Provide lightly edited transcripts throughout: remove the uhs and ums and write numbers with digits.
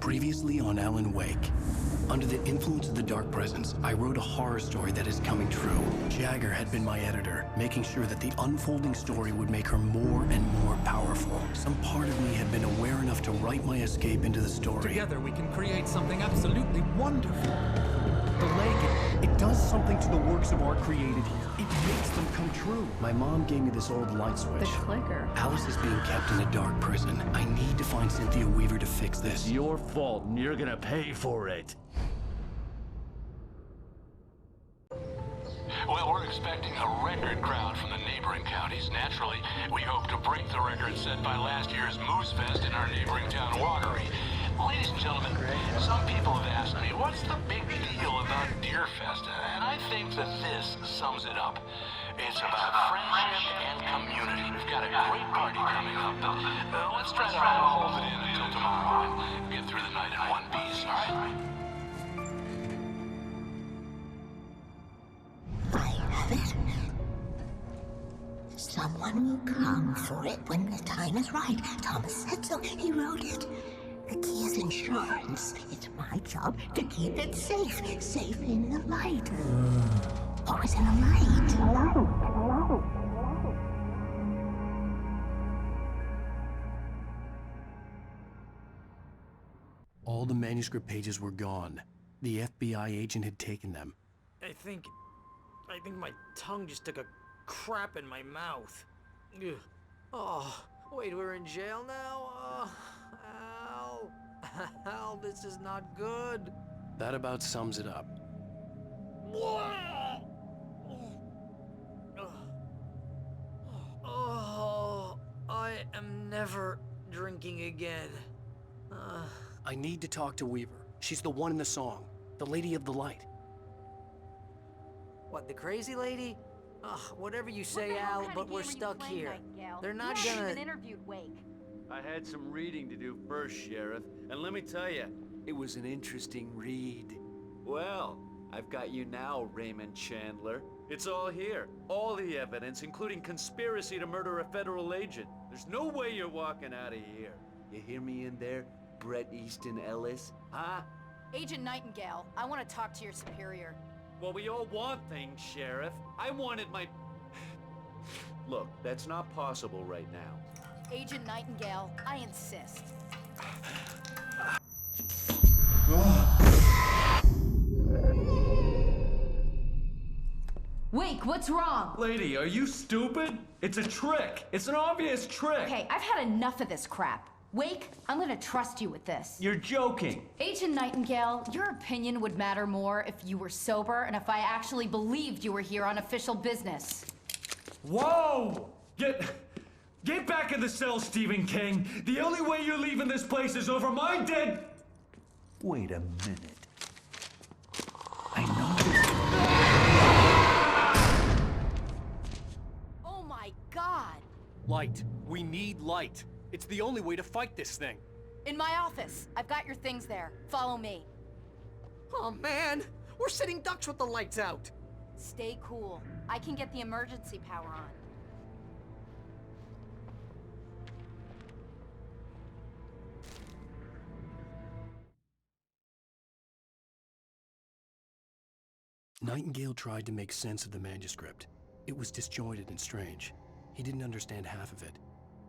Previously on Alan Wake. Under the influence of the dark presence, I wrote a horror story that is coming true. Jagger had been my editor, making sure that the unfolding story would make her more and more powerful. Some part of me had been aware enough to write my escape into the story. Together we can create something absolutely wonderful. The lake, it does something to the works of art created here. It makes them come true. My mom gave me this old light switch. The clicker. Alice is being kept in a dark prison. I need to find Cynthia Weaver to fix this. It's your fault, and you're gonna pay for it. Well, we're expecting a record crowd from the neighboring counties. Naturally, we hope to break the record set by last year's Moose Fest in our neighboring town, Watery. Ladies and gentlemen, some people have asked me, what's the big deal about Deer Fest? And I think that this sums it up. It's about friendship and community. We've got a great party coming up, but let's try to hold it in until tomorrow and get through the night in one piece, all right? I have it. Someone will come for it when the time is right. Thomas said so. He wrote it. The key is insurance. It's my job to keep it safe. Safe in the light. Always in the light. All the manuscript pages were gone. The FBI agent had taken them. I think my tongue just took a crap in my mouth. Ugh. Oh, wait, we're in jail now? Al. Al, this is not good. That about sums it up. Oh, I am never drinking again. I need to talk to Weaver. She's the one in the song. The Lady of the Light. What, the crazy lady? Ugh, whatever you say, Al, but we're stuck here. They're not gonna... interviewed Wake. I had some reading to do first, Sheriff, and let me tell you, it was an interesting read. Well, I've got you now, Raymond Chandler. It's all here. All the evidence, including conspiracy to murder a federal agent. There's no way you're walking out of here. You hear me in there, Bret Easton Ellis? Huh? Agent Nightingale, I want to talk to your superior. Well, we all want things, Sheriff. I wanted my... Look, that's not possible right now. Agent Nightingale, I insist. Wake, what's wrong? Lady, are you stupid? It's a trick. It's an obvious trick. Okay, I've had enough of this crap. Wake, I'm gonna trust you with this. You're joking. Agent Nightingale, your opinion would matter more if you were sober and if I actually believed you were here on official business. Whoa! Get back in the cell, Stephen King. The only way you're leaving this place is over my dead... Wait a minute. I know Oh my God! Light. We need light. It's the only way to fight this thing. In my office. I've got your things there. Follow me. Oh man, we're sitting ducks with the lights out. Stay cool. I can get the emergency power on. Nightingale tried to make sense of the manuscript. It was disjointed and strange. He didn't understand half of it,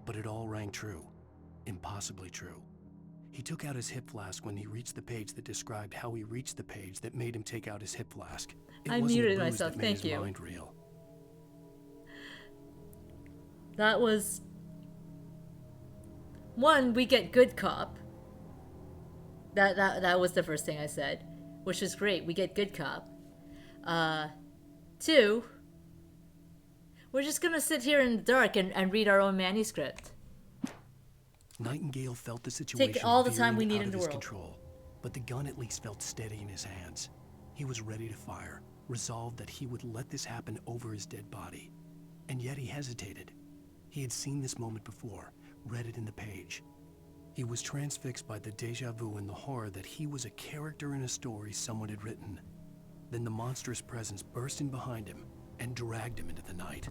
but it all rang true. Impossibly true. He took out his hip flask when he reached the page that described how he reached the page that made him take out his hip flask. I muted myself, thank you. Mind real. That was... One, we get good cop. That was the first thing I said, which is great. We get good cop. Two, we're just gonna sit here in the dark and read our own manuscript. Nightingale felt the situation Take all the time we veering need out in of the his world. control, but the gun at least felt steady in his hands. He was ready to fire, resolved that he would let this happen over his dead body. And yet he hesitated. He had seen this moment before, read it in the page. He was transfixed by the déjà vu and the horror that he was a character in a story someone had written. Then the monstrous presence burst in behind him and dragged him into the night.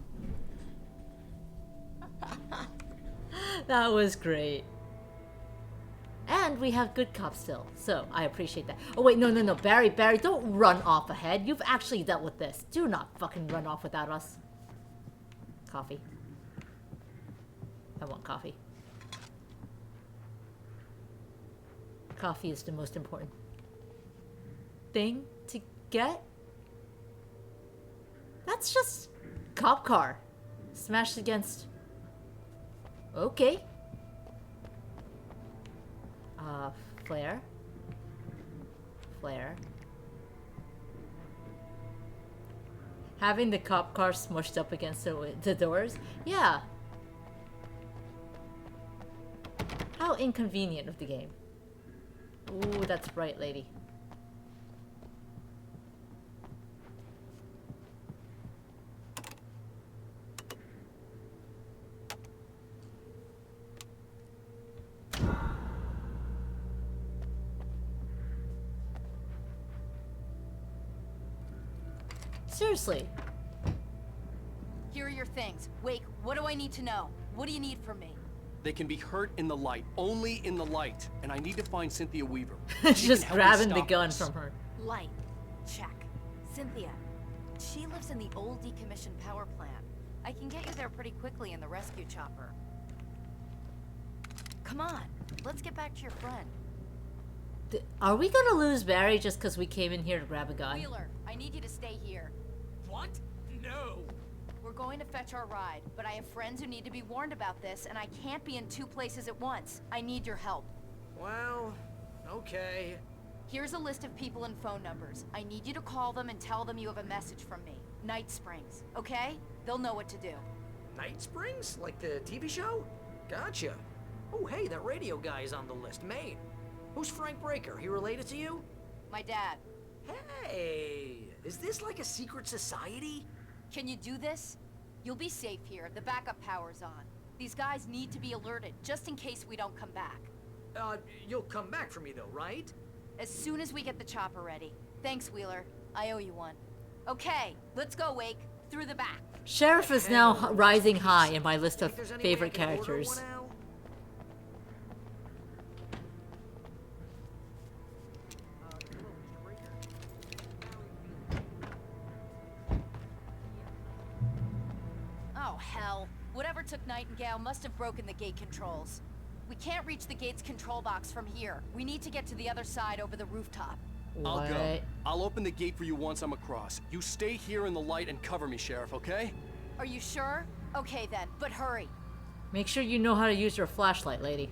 That was great. And we have good cops still, so I appreciate that. Oh wait, no, Barry, don't run off ahead. You've actually dealt with this. Do not fucking run off without us. Coffee. I want coffee. Coffee is the most important thing to get. That's just cop car smashed against. Okay. Flare. Having the cop car smushed up against the doors? Yeah. How inconvenient of the game. Ooh, that's right, lady. Seriously. Here are your things. Wake, what do I need to know? What do you need from me? They can be hurt in the light, only in the light. And I need to find Cynthia Weaver. She Just can help me grabbing the stop gun this. from her. Light. Check. Cynthia. She lives in the old decommissioned power plant. I can get you there pretty quickly in the rescue chopper. Come on, let's get back to your friend. Are we gonna lose Barry just because we came in here to grab a gun? Wheeler, I need you to stay here. What? No. We're going to fetch our ride, but I have friends who need to be warned about this, and I can't be in two places at once. I need your help. Well, okay. Here's a list of people and phone numbers. I need you to call them and tell them you have a message from me. Night Springs, okay? They'll know what to do. Night Springs? Like the TV show? Gotcha. Oh, hey, that radio guy is on the list. Maine. Who's Frank Breaker? He related to you? My dad. Hey, is this like a secret society? Can you do this? You'll be safe here. The backup power's on. These guys need to be alerted, just in case we don't come back. You'll come back for me though, right? As soon as we get the chopper ready. Thanks, Wheeler. I owe you one. Okay, let's go, Wake. Through the back. Sheriff is now rising high in my list of Think there's any way favorite I can order characters. one out? Hello, Mr. Breaker. Oh, hell. Whatever took Nightingale must have broken the gate controls. We can't reach the gate's control box from here. We need to get to the other side over the rooftop. I'll go. What? I'll open the gate for you once I'm across. You stay here in the light and cover me, Sheriff, okay? Are you sure? Okay then, but hurry. Make sure you know how to use your flashlight, lady.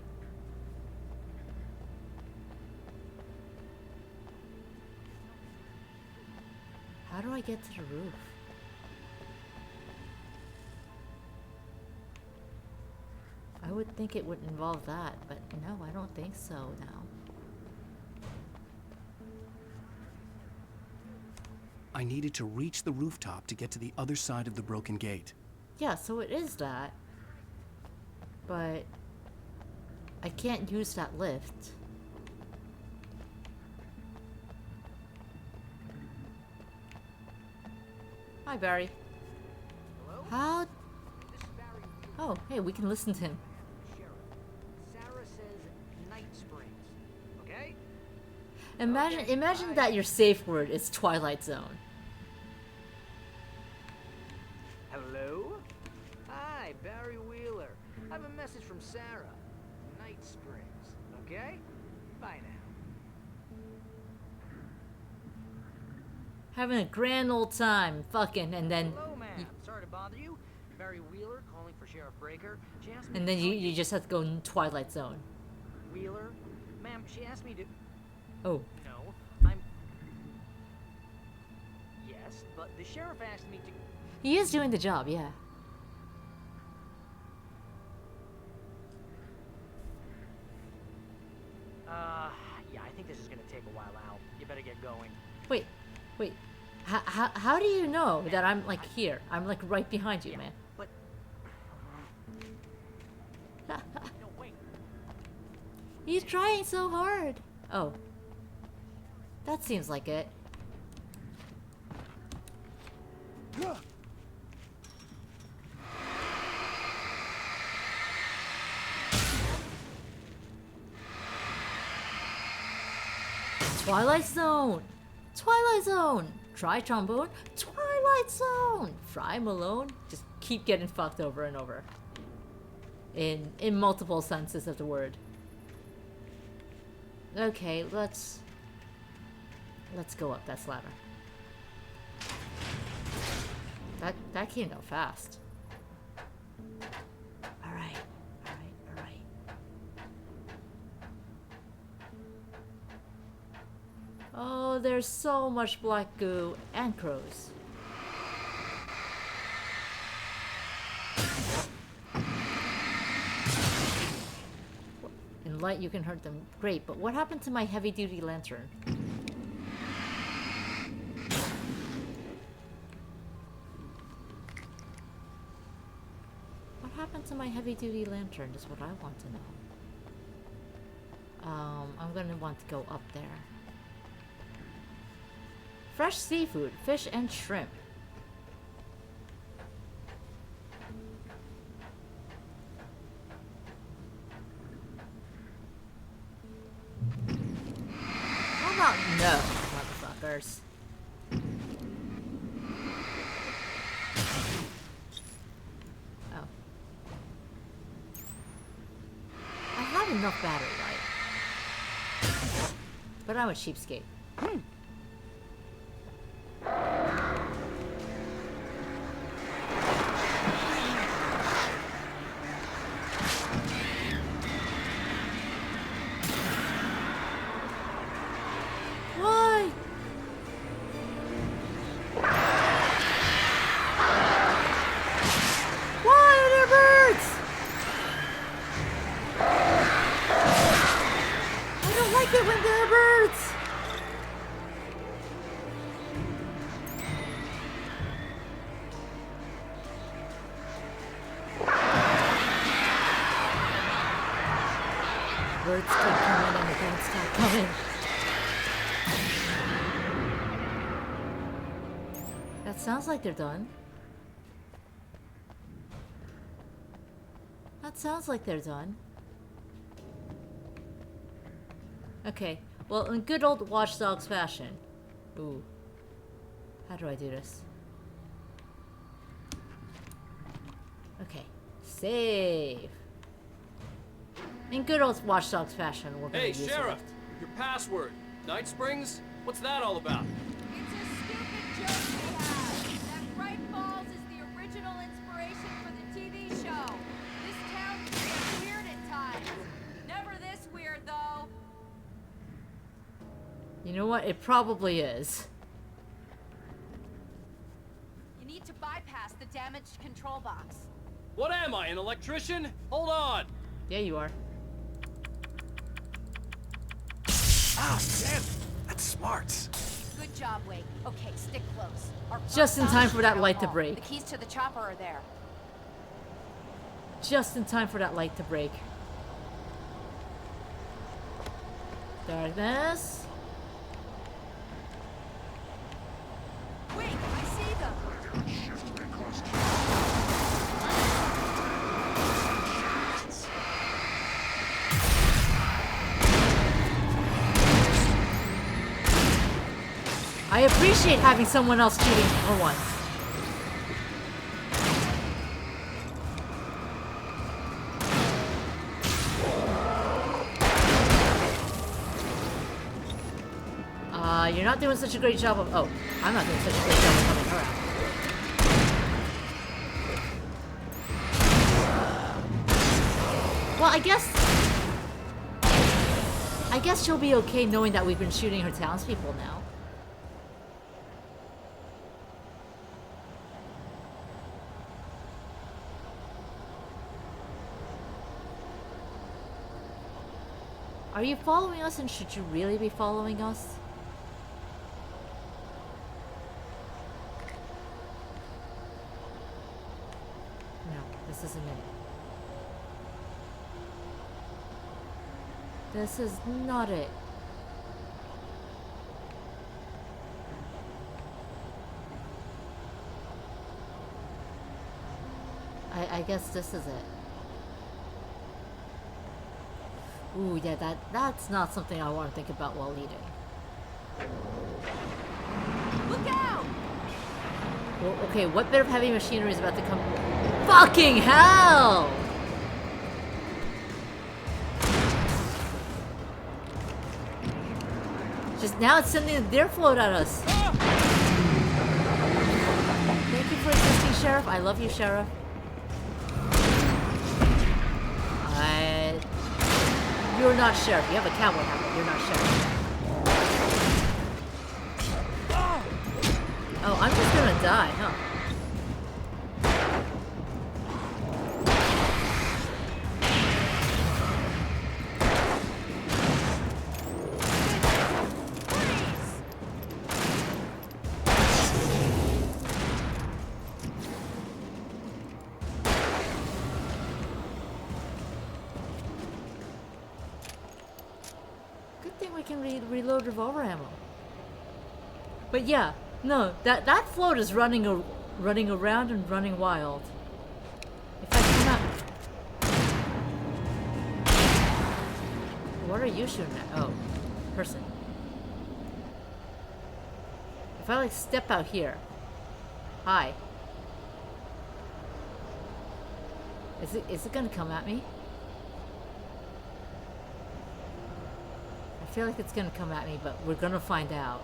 How do I get to the roof? I would think it would involve that, but no, I don't think so now. I needed to reach the rooftop to get to the other side of the broken gate. Yeah, so it is that. But I can't use that lift. Hi, Barry. Hello? How? This is Barry Wheeler, Oh, hey, we can listen to him. Sheriff. Sarah says Night Springs. Okay? Imagine that your safe word is Twilight Zone. Hello? Hi, Barry Wheeler. I have a message from Sarah. Night Springs. Okay? Bye now. Having a grand old time, fucking, and then Hello, ma'am. Sorry to bother you. Barry Wheeler calling for Sheriff Breaker. She asked me and to then tell you just have to go in Twilight Zone. Wheeler? Ma'am, she asked me to... Oh, No, I'm... Yes, but the sheriff asked me to... he is doing the job, yeah. Yeah, I think this is gonna take a while out. You better get going. Wait. How do you know that I'm like here? I'm like right behind you, man. But... No, wait. He's trying so hard. Oh. That seems like it. Twilight Zone! Twilight Zone! Try trombone. Twilight Zone! Fry Malone. Just keep getting fucked over and over. In multiple senses of the word. Okay, let's go up that ladder. That came out fast. Alright. Oh, there's so much black goo and crows. In light you can hurt them. Great, but what happened to my heavy-duty lantern? What happened to my heavy-duty lantern is what I want to know. I'm gonna want to go up there. Fresh seafood, fish and shrimp. How about no, motherfuckers? Oh. I have enough battery life. But I'm a cheapskate. Why? Why are there birds? I don't like it when there are birds. Birds keep coming and the birds stop coming. That sounds like they're done. That sounds like they're done. Okay, well, in good old Watch Dogs fashion. Ooh. How do I do this? Okay. Save. In good old Watch Dogs fashion, we're gonna Hey, use Sheriff! Lift. Your password. Night Springs? What's that all about? It's a stupid joke we have. That Bright Falls is the original inspiration for the TV show. This town gets weird at times. Never this weird, though. You know what? It probably is. You need to bypass the damaged control box. What am I, an electrician? Hold on! Yeah, you are. Ah, damn! That's smart. Good job, Wake. Okay, stick close. Our first Just in stop time is for that Town light to Hall. break. The keys to the chopper are there. Just in time for that light to break. Darkness. Wake, I see them. I appreciate having someone else shooting for once. You're not doing such a great job of— oh, I'm not doing such a great job of coming around. Well, I guess she'll be okay knowing that we've been shooting her townspeople now. Are you following us, and should you really be following us? No, this isn't it. This is not it. I guess this is it. Ooh, yeah, that's not something I want to think about while eating. Look out! Well, okay, what bit of heavy machinery is about to come? Fucking hell! Just now it's sending a deer float at us. Thank you for assisting, Sheriff. I love you, Sheriff. You're not Sheriff. You have a cowboy hat, but you're not Sheriff. Oh, I'm just gonna die, huh? Good thing we can reload revolver ammo. But yeah, no, that float is running around and running wild. If I cannot, what are you shooting at? Oh, person. If I like step out here, hi. Is it gonna come at me? I feel like it's gonna come at me, but we're gonna find out.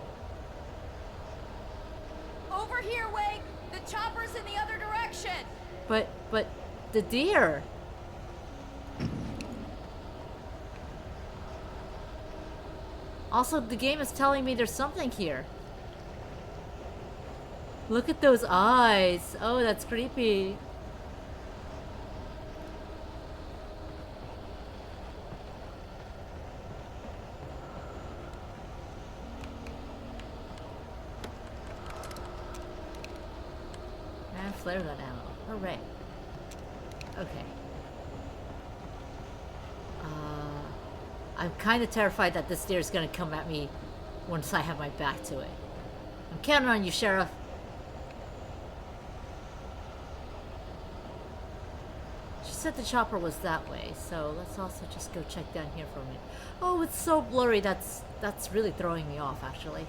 Over here, Wake! The chopper's in the other direction! But the deer. Also, the game is telling me there's something here. Look at those eyes. Oh, that's creepy. And flare gun ammo. Hooray. Okay. I'm kind of terrified that this deer is going to come at me once I have my back to it. I'm counting on you, Sheriff. She said the chopper was that way, so let's also just go check down here for a minute. Oh, it's so blurry. That's really throwing me off, actually.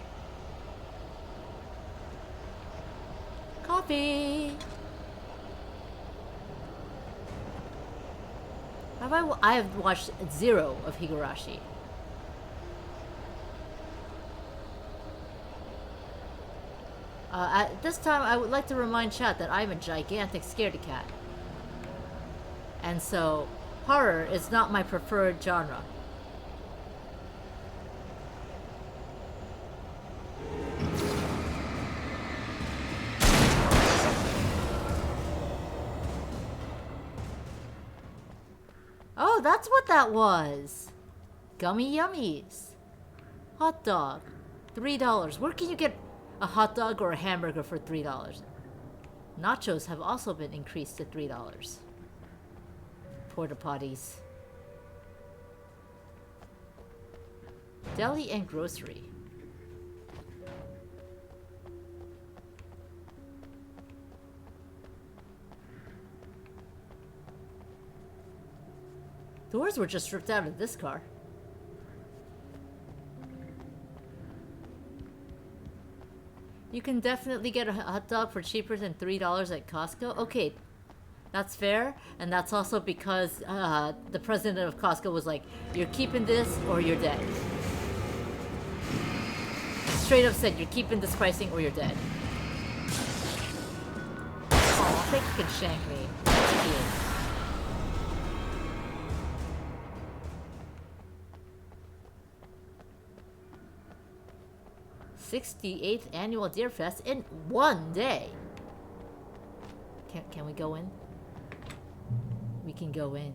Coffee. I have watched zero of Higurashi. At this time, I would like to remind chat that I'm a gigantic scaredy cat. And so, horror is not my preferred genre. Oh, that's what that was. Gummy yummies. Hot dog. $3. Where can you get a hot dog or a hamburger for $3? Nachos have also been increased to $3. Porta potties. Deli and grocery. Doors were just ripped out of this car. You can definitely get a hot dog for cheaper than $3 at Costco. Okay, that's fair. And that's also because the president of Costco was like, you're keeping this or you're dead. Straight up said, you're keeping this pricing or you're dead. Oh, I think you can shank me. That's cute. '68th annual Deer Fest in one day. Can we go in? We can go in.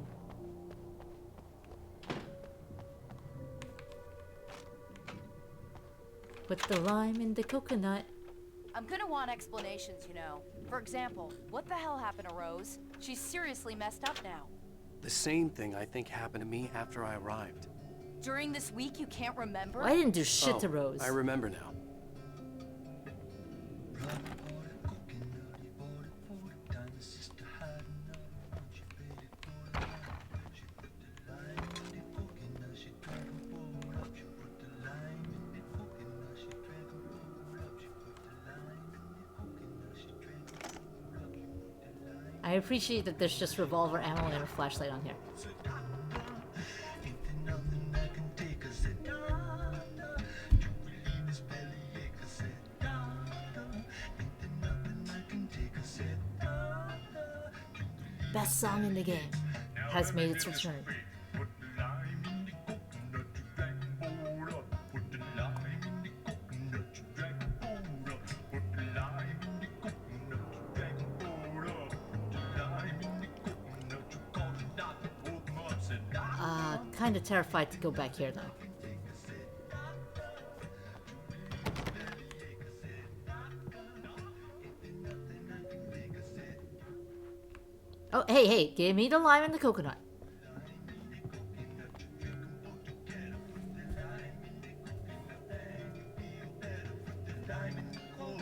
Put the lime in the coconut. I'm gonna want explanations, you know. For example, what the hell happened to Rose? She's seriously messed up now. The same thing I think happened to me after I arrived. During this week, you can't remember? I didn't do shit to Rose. I remember now. I appreciate that there's just revolver ammo and a flashlight on here. Best song in the game has made its return. Kinda terrified to go back here though. Oh, hey, give me the lime and the coconut.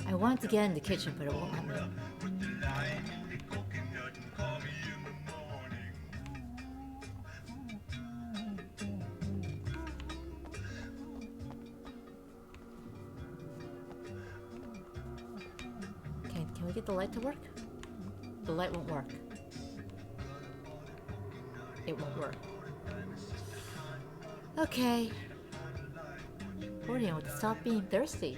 I wanted to get in the kitchen, but it won't let me. Can we get the light to work? The light won't work. It won't work. Okay. Accordion with Stop Being Thirsty.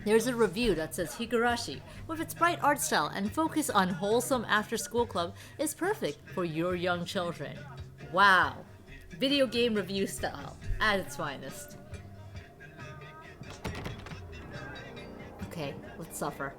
There's a review that says Higurashi, with its bright art style and focus on wholesome after-school club, is perfect for your young children. Wow. Video game review style at its finest. Okay, let's suffer.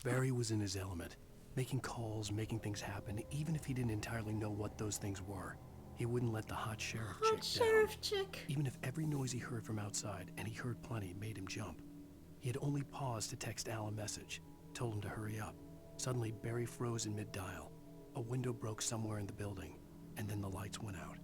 Barry was in his element, making calls, making things happen, even if he didn't entirely know what those things were. He wouldn't let the hot sheriff chick down. Even if every noise he heard from outside, and he heard plenty, made him jump. He had only paused to text Al a message, told him to hurry up. Suddenly, Barry froze in mid-dial. A window broke somewhere in the building, and then the lights went out.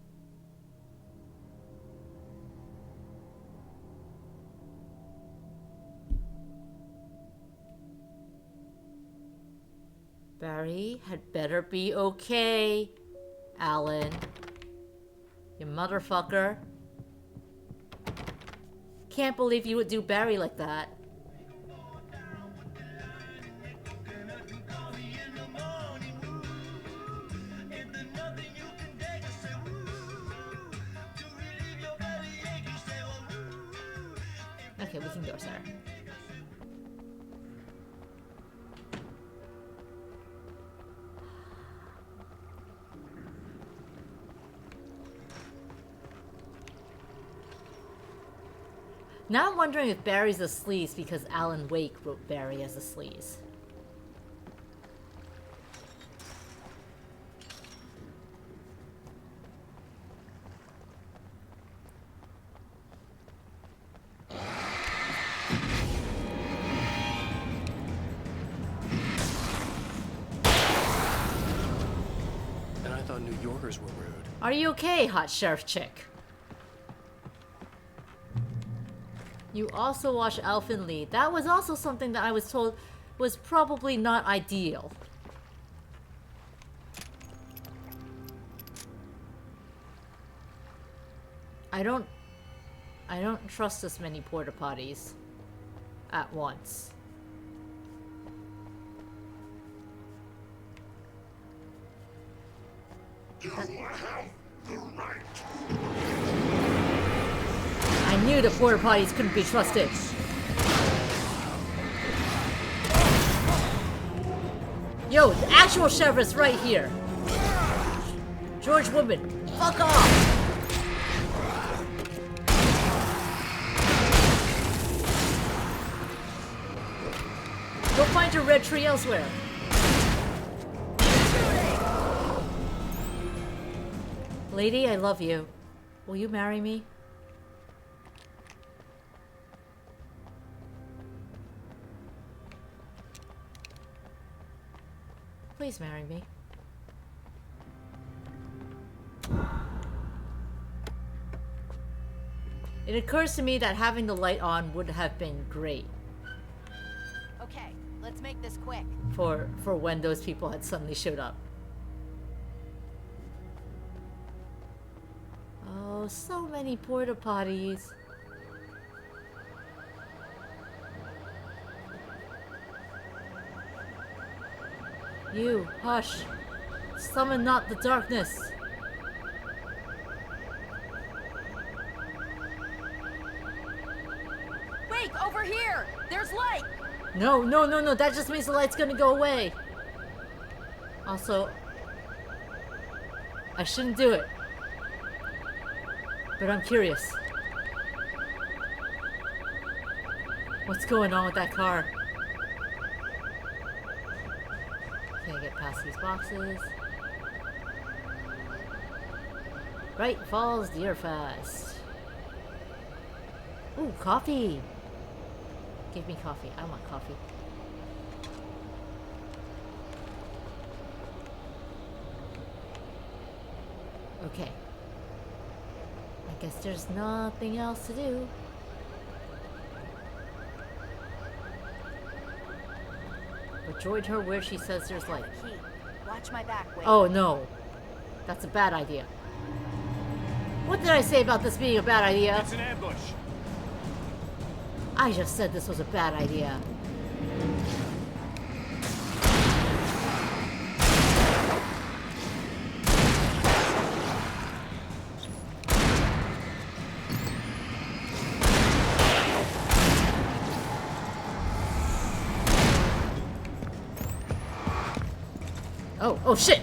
Barry had better be okay, Alan. You motherfucker. Can't believe you would do Barry like that. Okay, we can go, sir. Now I'm wondering if Barry's a sleaze because Alan Wake wrote Barry as a sleaze. And I thought New Yorkers were rude. Are you okay, hot sheriff chick? You also watch Alvin Lee. That was also something that I was told was probably not ideal. I don't trust this many porta potties at once. I knew the porta potties couldn't be trusted. Yo, the actual sheriff is right here. George Woodman, fuck off! Go find your red tree elsewhere. Lady, I love you. Will you marry me? Please marry me. It occurs to me that having the light on would have been great. Okay, let's make this quick. For when those people had suddenly showed up. Oh, so many porta potties. You, hush. Summon not the darkness. Wait, over here! There's light! No, no, no, no. That just means the light's gonna go away. Also, I shouldn't do it. But I'm curious. What's going on with that car? Can't get past these boxes. Right Falls Deer Fest. Ooh, coffee. Give me coffee. I want coffee. Okay. I guess there's nothing else to do. But join her where she says there's light. Key. Watch my back, Wade. Oh no. That's a bad idea. What did I say about this being a bad idea? It's an ambush. I just said this was a bad idea. Oh shit!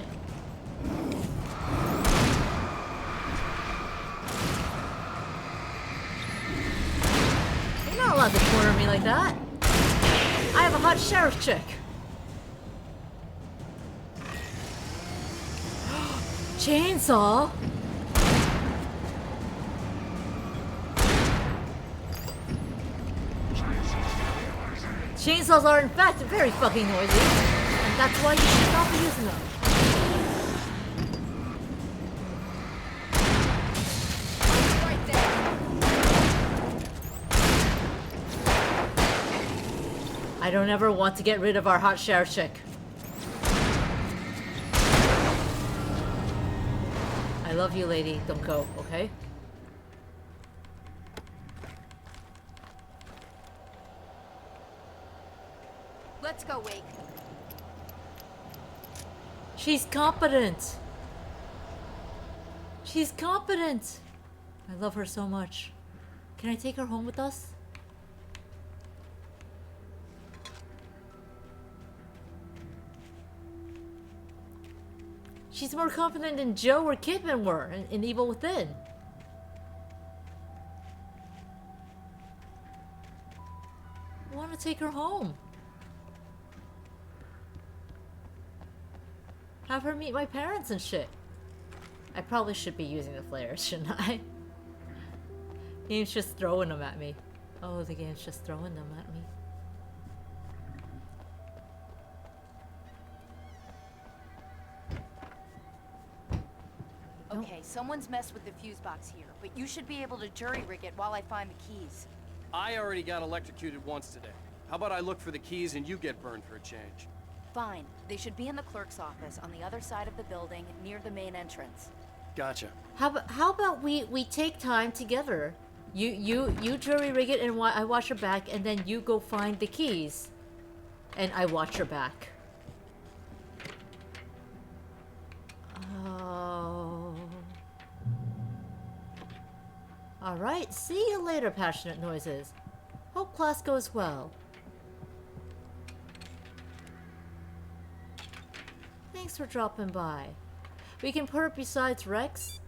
You're not allowed to corner me like that. I have a hot sheriff chick. Chainsaw? Chainsaws are in fact very fucking noisy, and that's why you should not be using them. Right there. I don't ever want to get rid of our hot sheriff chick. I love you, lady. Don't go, okay? Let's go, Wake. She's competent. She's competent. I love her so much. Can I take her home with us? She's more competent than Joe or Kidman were in Evil Within. I want to take her home. Have her meet my parents and shit. I probably should be using the flares, shouldn't I? Game's just throwing them at me. Oh, the game's just throwing them at me. Okay, someone's messed with the fuse box here, but you should be able to jury rig it while I find the keys. I already got electrocuted once today. How about I look for the keys and you get burned for a change? Fine. They should be in the clerk's office on the other side of the building, near the main entrance. Gotcha. How about we take time together? You jury rig it and I watch your back, and then you go find the keys, and I watch your back. Oh. All right. See you later, passionate noises. Hope class goes well. Thanks for dropping by. We can put her besides Rex.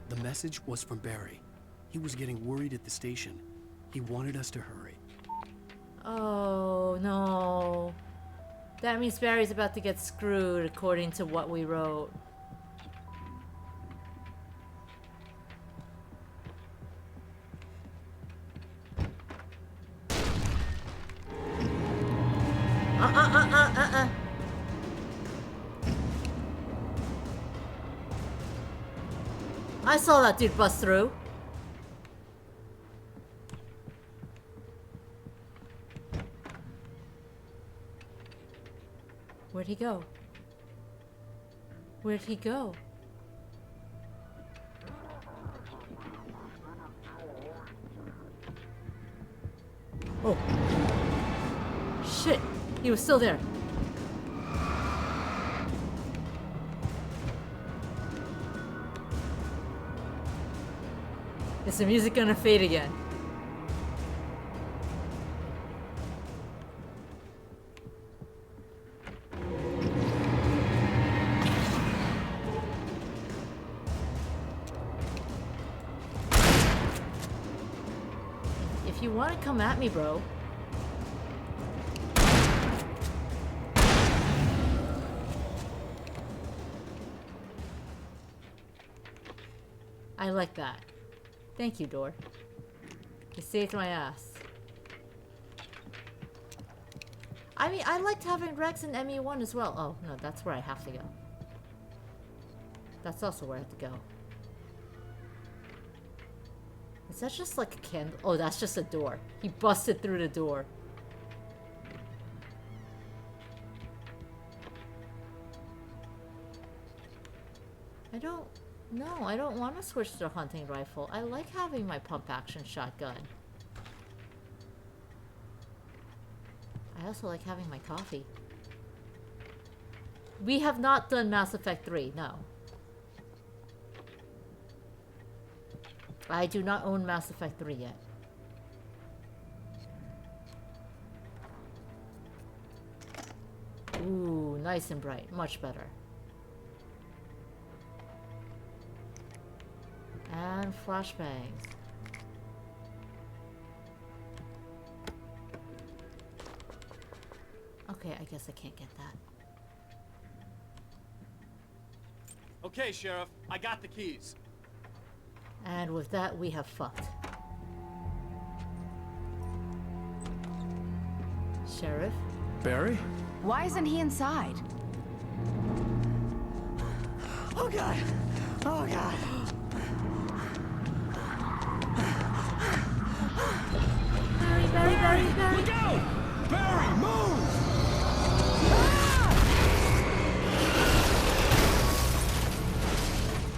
The message was from Barry. He was getting worried at the station. He wanted us to hurry. Oh no. That means Barry's about to get screwed according to what we wrote. I saw that dude bust through. Where'd he go? Where'd he go? Oh. Shit. He was still there. Is the music gonna fade again? If you want to come at me, bro. I like that. Thank you, door. You saved my ass. I mean, I liked having Rex and ME1 as well. Oh, no, that's where I have to go. That's also where I have to go. Is that just like a candle? Oh, that's just a door. He busted through the door. No, I don't want to switch to the hunting rifle. I like having my pump-action shotgun. I also like having my coffee. We have not done Mass Effect 3, no. I do not own Mass Effect 3 yet. Ooh, nice and bright. Much better. And flashbangs. Okay, I guess I can't get that. Okay, Sheriff, I got the keys. And with that, we have fucked. Sheriff? Barry? Why isn't he inside? Oh god! Oh god! Barry! Look out! Barry, move!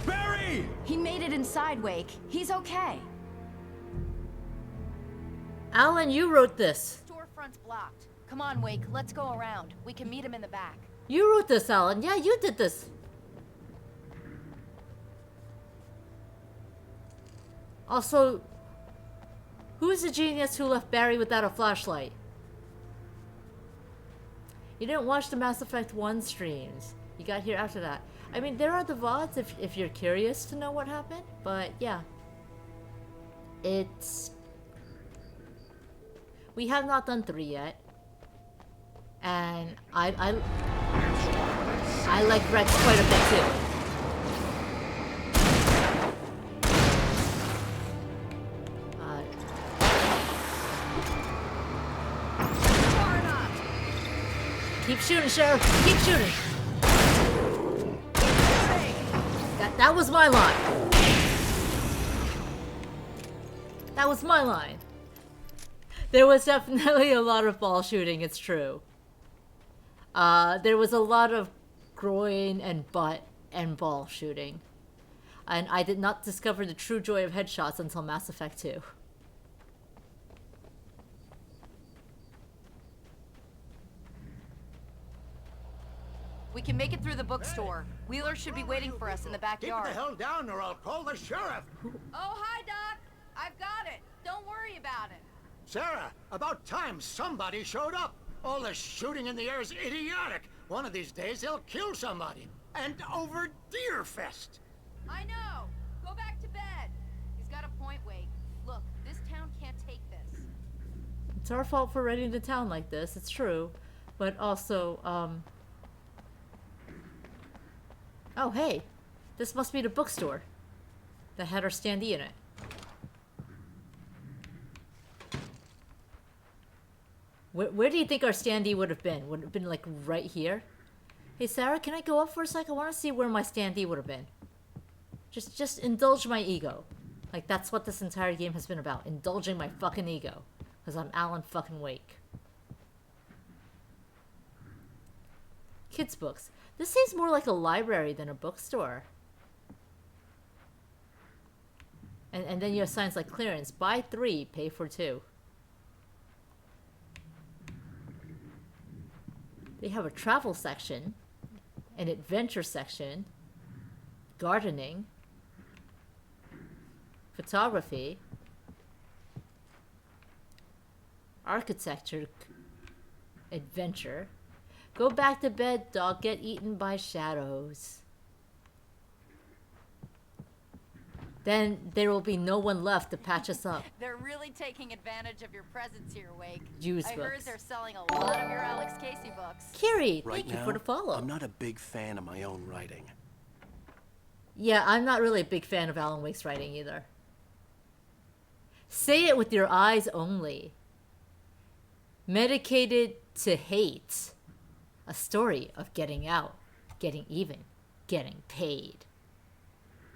Barry! He made it inside, Wake. He's okay. Alan, you wrote this. Storefront's blocked. Come on, Wake. Let's go around. We can meet him in the back. You wrote this, Alan. Yeah, you did this. Also, who is the genius who left Barry without a flashlight? You didn't watch the Mass Effect 1 streams. You got here after that. I mean, there are the VODs if you're curious to know what happened, but yeah. We have not done 3 yet. And I like Rex quite a bit too. Keep shooting, Sheriff. Keep shooting. That was my line. That was my line. There was definitely a lot of ball shooting, it's true. There was a lot of groin and butt and ball shooting. And I did not discover the true joy of headshots until Mass Effect 2. We can make it through the bookstore. Wheeler should be waiting for us in the backyard. Keep the hell down or I'll call the sheriff. Oh, hi, Doc. I've got it. Don't worry about it. Sarah, about time somebody showed up. All this shooting in the air is idiotic. One of these days they'll kill somebody. And over Deerfest. I know. Go back to bed. He's got a point, Wake. Look, this town can't take this. It's our fault for running the town like this, it's true. But also, oh, hey. This must be the bookstore that had our standee in it. Where do you think our standee would have been? Would it have been, like, right here? Hey, Sarah, can I go up for a sec? I want to see where my standee would have been. Just indulge my ego. Like, that's what this entire game has been about. Indulging my fucking ego. Because I'm Alan fucking Wake. Kids' books. This seems more like a library than a bookstore. And then you have signs like clearance. Buy 3, pay for 2. They have a travel section, an adventure section, gardening, photography, architecture, adventure. Go back to bed, dog. Get eaten by shadows. Then there will be no one left to patch us up. They're really taking advantage of your presence here, Wake. Used I heard books. they're selling a lot of your Alex Casey books. Kiri, Right thank you now, for the follow. I'm not a big fan of my own writing. Yeah, I'm not really a big fan of Alan Wake's writing either. Say it with your eyes only. Medicated to hate. A story of getting out, getting even, getting paid.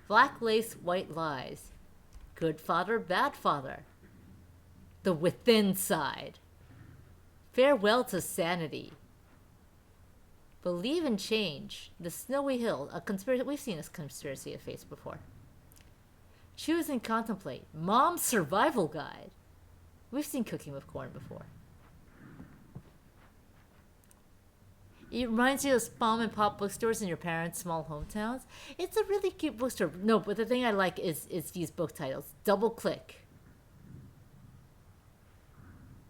Black lace, white lies. Good father, bad father. The within side. Farewell to sanity. Believe in change. The snowy hill. A conspiracy. We've seen this conspiracy of face before. Choose and contemplate. Mom's survival guide. We've seen cooking with corn before. It reminds you of mom and pop bookstores in your parents' small hometowns. It's a really cute bookstore. No, but the thing I like is these book titles. Double Click.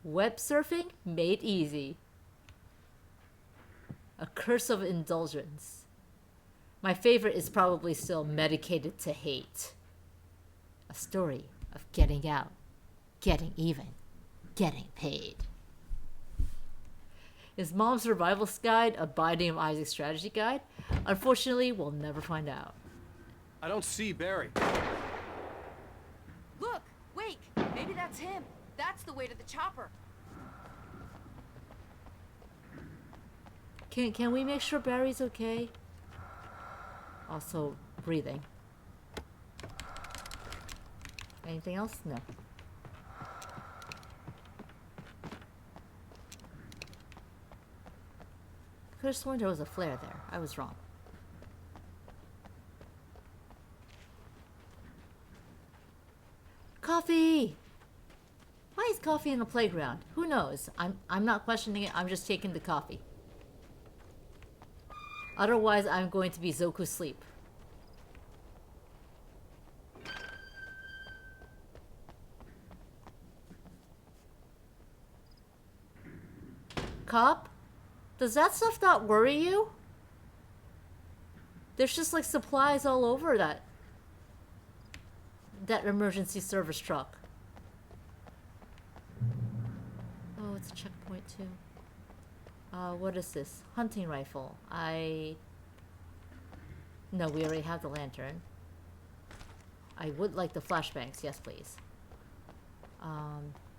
Web surfing made easy. A curse of indulgence. My favorite is probably still Medicated to Hate. A story of getting out, getting even, getting paid. Is Mom's Survival Guide a Binding of Isaac strategy guide? Unfortunately, we'll never find out. I don't see Barry. Look, Wake, maybe that's him. That's the way to the chopper. Can we make sure Barry's okay? Also, breathing. Anything else? No. Could have sworn there was a flare there. I was wrong. Coffee! Why is coffee in the playground? Who knows? I'm not questioning it. I'm just taking the coffee. Otherwise, I'm going to be Zoku sleep. Cop? Does that stuff not worry you? There's just like supplies all over that emergency service truck. Oh, it's a checkpoint too. What is this? Hunting rifle. No, we already have the lantern. I would like the flashbangs. Yes, please.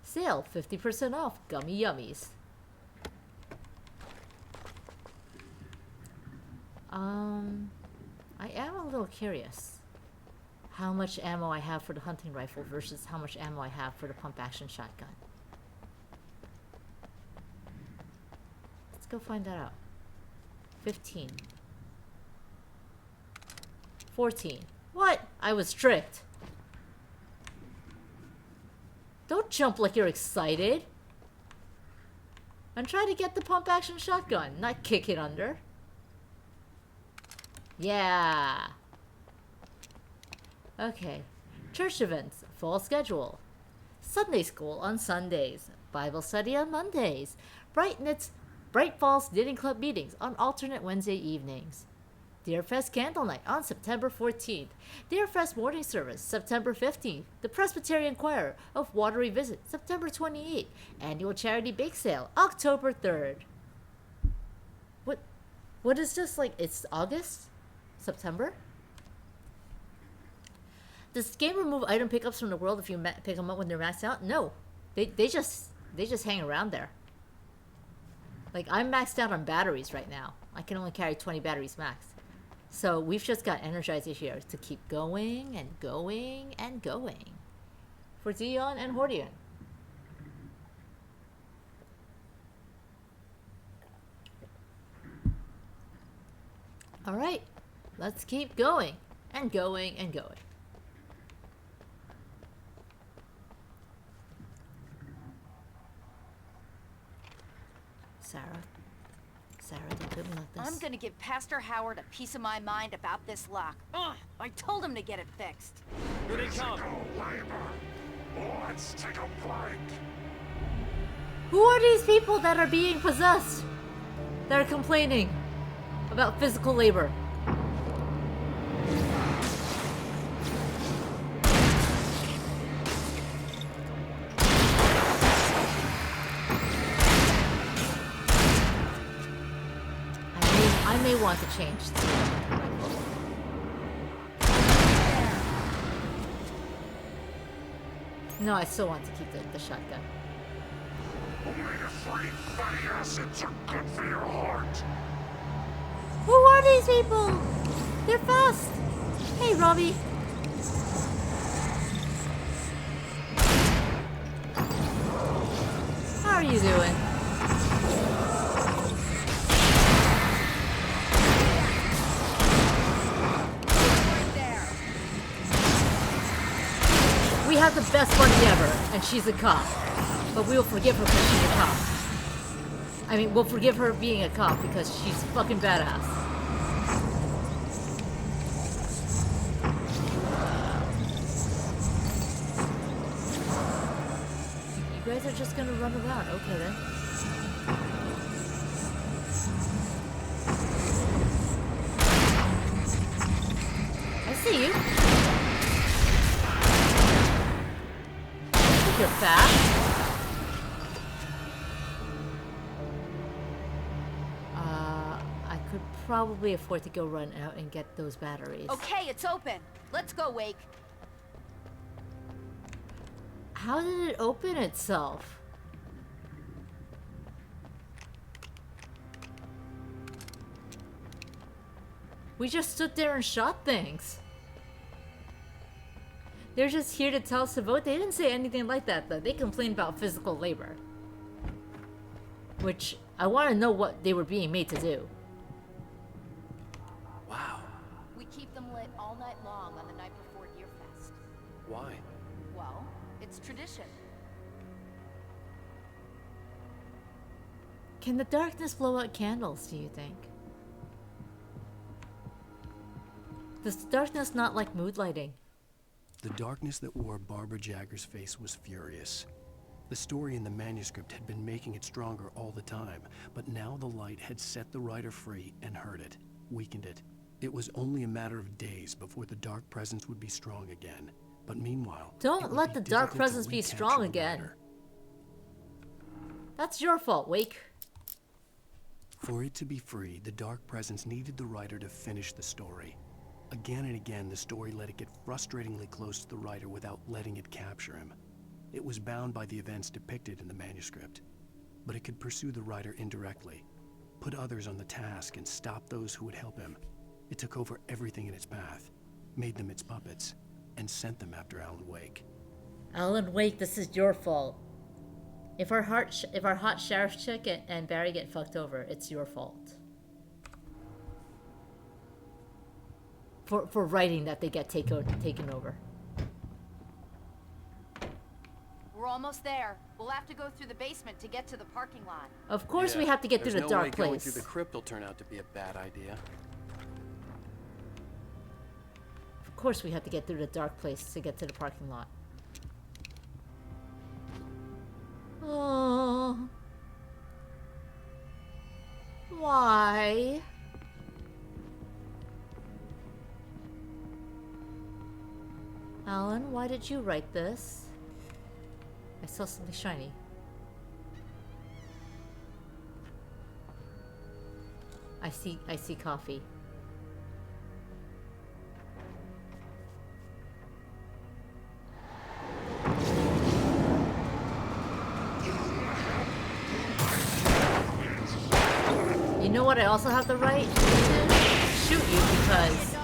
Sale. 50% off. Gummy yummies. I am a little curious how much ammo I have for the hunting rifle versus how much ammo I have for the pump action shotgun. Let's go find that out. 15. 14. What? I was tricked. Don't jump like you're excited. I'm trying to get the pump action shotgun, not kick it under. Yeah. Okay. Church events. Fall schedule. Sunday school on Sundays. Bible study on Mondays. Bright Falls Knitting Club meetings on alternate Wednesday evenings. Deerfest Candle Night on September 14th. Deerfest Morning Service, September 15th. The Presbyterian Choir of Watery Visit, September 28th. Annual Charity Bake Sale, October 3rd. What is this, like, it's August? September? Does this game remove item pickups from the world if you pick them up when they're maxed out? No. They just hang around there. Like, I'm maxed out on batteries right now. I can only carry 20 batteries max. So we've just got Energizer here to keep going and going and going. For Dion and Hordian. Alright, let's keep going. And going and going. Sarah, don't do me like this. I'm gonna give Pastor Howard a piece of my mind about this lock. Ugh, I told him to get it fixed. Here they come. Let's take a break. Who are these people that are being possessed? That are complaining about physical labor? I may want to change. No, I still want to keep the shotgun. Omega-3 fatty acids are good for your heart. Who are these people? They're fast. Hey, Robbie. How are you doing? We have the best buddy ever, and she's a cop. But we'll forgive her because she's a cop. I mean, we'll forgive her being a cop because she's fucking badass. You guys are just gonna run around. Okay then. I see you. You're fast. I could probably afford to go run out and get those batteries. Okay, it's open. Let's go, Wake. How did it open itself? We just stood there and shot things. They're just here to tell us to vote. They didn't say anything like that, though. They complained about physical labor. Which, I want to know what they were being made to do. Wow. We keep them lit all night long on the night before Deerfest. Why? Well, it's tradition. Can the darkness blow out candles, do you think? Does the darkness not like mood lighting? The darkness that wore Barbara Jagger's face was furious. The story in the manuscript had been making it stronger all the time, but now the light had set the writer free and hurt it, weakened it. It was only a matter of days before the dark presence would be strong again. But meanwhile, don't let the dark presence be strong again. That's your fault, Wake. For it to be free, the dark presence needed the writer to finish the story. Again and again, the story let it get frustratingly close to the writer without letting it capture him. It was bound by the events depicted in the manuscript, but it could pursue the writer indirectly, put others on the task, and stop those who would help him. It took over everything in its path, made them its puppets, and sent them after Alan Wake. Alan Wake, this is your fault. If our hot sheriff chick and Barry get fucked over, it's your fault. For writing that they get taken over. We're almost there. We'll have to go through the basement to get to the parking lot. Of course we have to get through the dark There's no way going place. through the crypt will turn out to be a bad idea. Of course we have to get through the dark place to get to the parking lot. Oh. Why? Alan, why did you write this? I saw something shiny. I see coffee. You know what I also have the right to shoot you because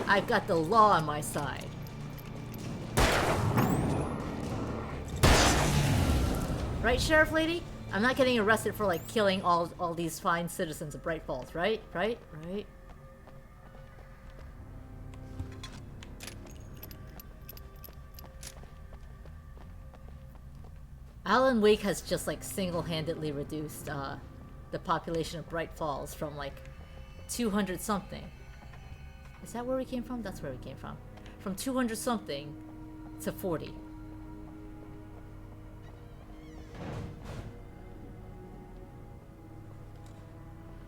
I've got the law on my side. Right, Sheriff Lady? I'm not getting arrested for like killing all these fine citizens of Bright Falls, right? Right? Alan Wake has just like single-handedly reduced the population of Bright Falls from like 200 something. Is that where we came from? That's where we came from. From 200 something to 40.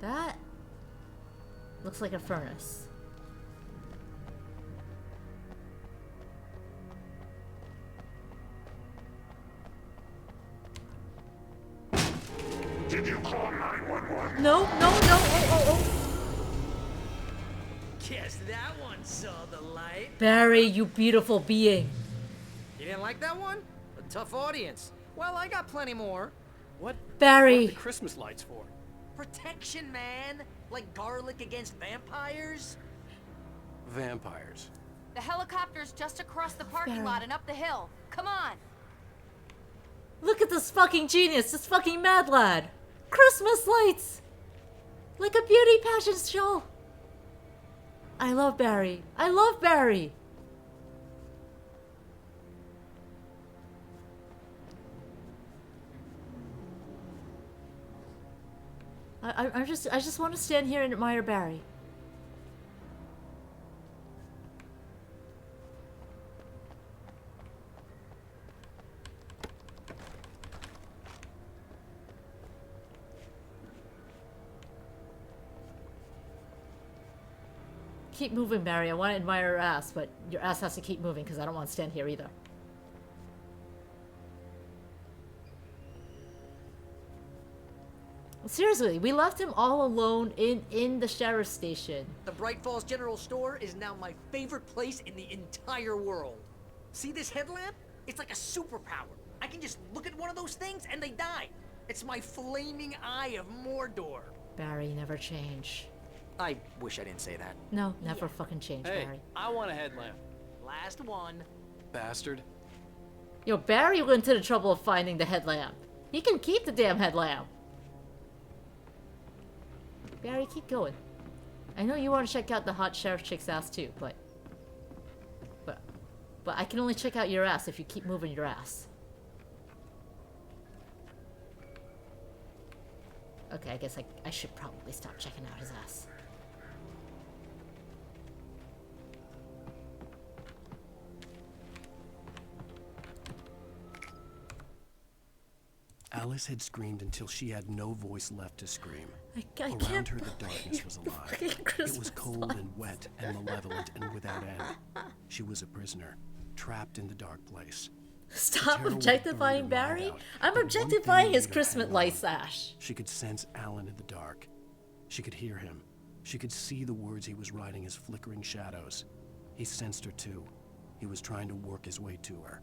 That looks like a furnace. Did you call 911? No, no, no, oh. Guess that one saw the light. Barry, you beautiful being. You didn't like that one? A tough audience. Well, I got plenty more. What Barry. are the Christmas lights for? Protection, man. Like garlic against vampires. Vampires. The helicopter's just across the parking Barry. lot and up the hill. Come on. Look at this fucking genius, this fucking mad lad. Christmas lights! Like a beauty pageant show. I love Barry. I love Barry. I just want to stand here and admire Barry. Keep moving, Barry. I want to admire your ass, but your ass has to keep moving because I don't want to stand here either. Seriously, we left him all alone in the sheriff's station. The Bright Falls General Store is now my favorite place in the entire world. See this headlamp? It's like a superpower. I can just look at one of those things and they die. It's my flaming eye of Mordor. Barry, never change. I wish I didn't say that. No, never fucking change, Hey, Barry. I want a headlamp. Last one. Bastard. Yo, Barry went to the trouble of finding the headlamp. He can keep the damn headlamp. Barry, keep going. I know you want to check out the hot sheriff chick's ass too, but I can only check out your ass if you keep moving your ass. Okay, I guess I should probably stop checking out his ass. Alice had screamed until she had no voice left to scream. I Around can't her, the darkness was alive. It was cold and wet and malevolent and without end. She was a prisoner, trapped in the dark place. Stop Terror would objectifying burn her mind Barry. out, I'm but one thing objectifying his made her Christmas hang light on. sash. She could sense Alan in the dark. She could hear him. She could see the words he was writing as flickering shadows. He sensed her too. He was trying to work his way to her.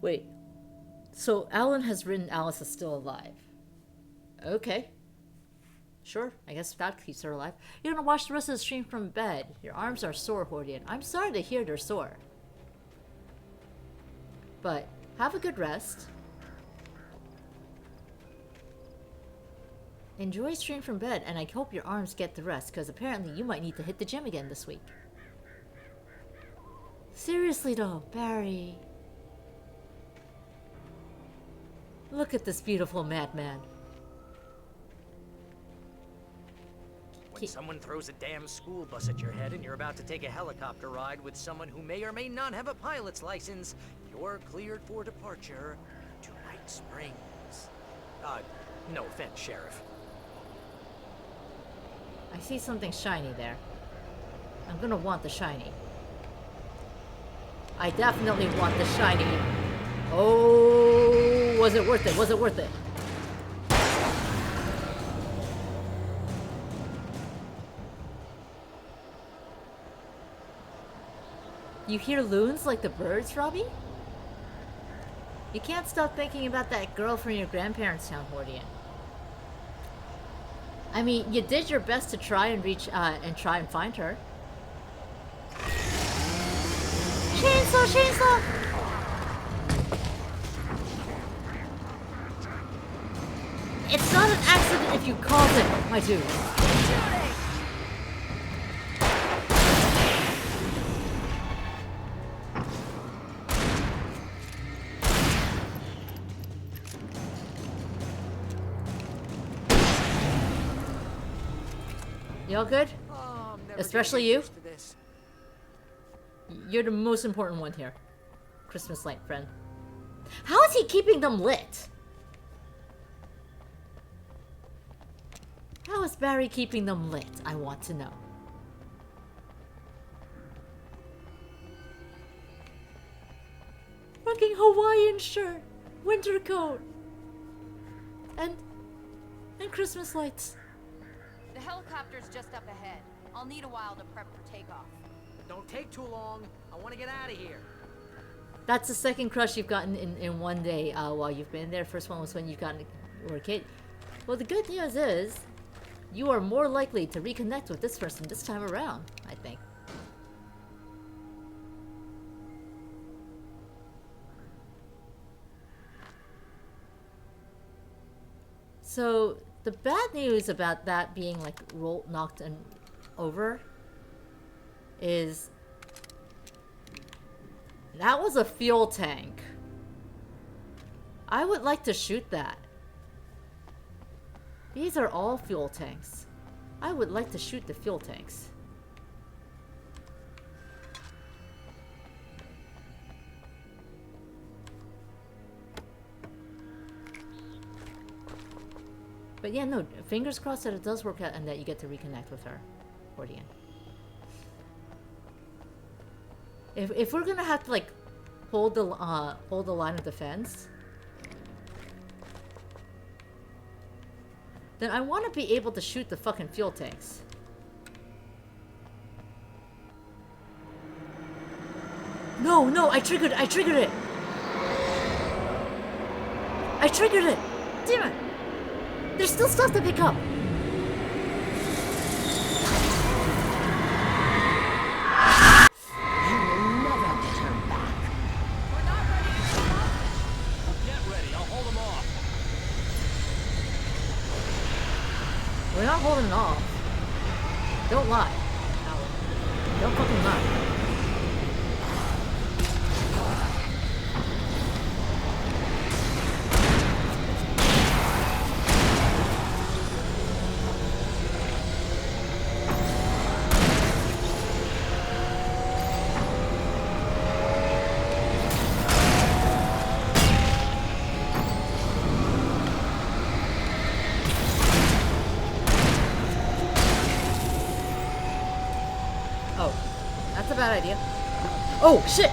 Wait. So Alan has written Alice is still alive. Okay. Sure, I guess that keeps her alive. You're gonna watch the rest of the stream from bed. Your arms are sore, Hordian. I'm sorry to hear they're sore. But have a good rest. Enjoy stream from bed, and I hope your arms get the rest, because apparently you might need to hit the gym again this week. Seriously though, Barry. Look at this beautiful madman. When someone throws a damn school bus at your head and you're about to take a helicopter ride with someone who may or may not have a pilot's license, you're cleared for departure to Night Springs. No offense, Sheriff. I see something shiny there. I'm gonna want the shiny. I definitely want the shiny. Oh, was it worth it? Was it worth it? You hear loons like the birds, Robbie? You can't stop thinking about that girl from your grandparents' town, Hordian. I mean, you did your best to try and reach, and try and find her. Chainsaw, chainsaw! It's not an accident if you called it, my dude. You all good? Oh, I'm never Especially gonna get you? used to this. You're the most important one here. Christmas light friend. How is he keeping them lit? How is Barry keeping them lit? I want to know. Fucking Hawaiian shirt, winter coat, and Christmas lights. The helicopter's just up ahead. I'll need a while to prep for takeoff. Don't take too long. I want to get out of here. That's the second crush you've gotten in one day while you've been there. First one was when you were a kid. Well, the good news is, you are more likely to reconnect with this person this time around, I think. So, the bad news about that being like knocked and over is that was a fuel tank. I would like to shoot that. These are all fuel tanks. I would like to shoot the fuel tanks. But yeah, no, fingers crossed that it does work out and that you get to reconnect with her. Cordian. If we're gonna have to like hold the line of defense, then I want to be able to shoot the fucking fuel tanks. No, I triggered it. I triggered it. Damn it. There's still stuff to pick up. You will never turn back. We're not ready to stop. Get ready, I'll hold them off. We're not holding it off. Don't lie. Howard. Don't fucking lie. Oh, that's a bad idea. Oh, shit!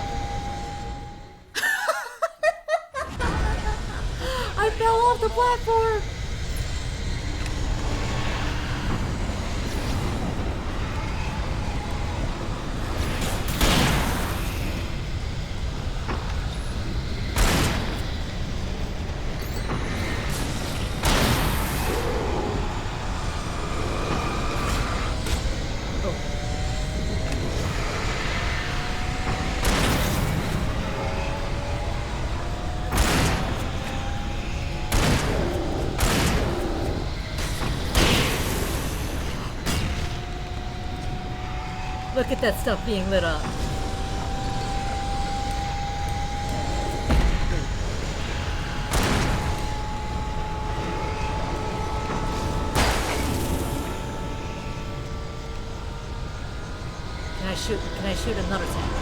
I fell off the platform! Look at that stuff being lit up. Can I shoot another tank?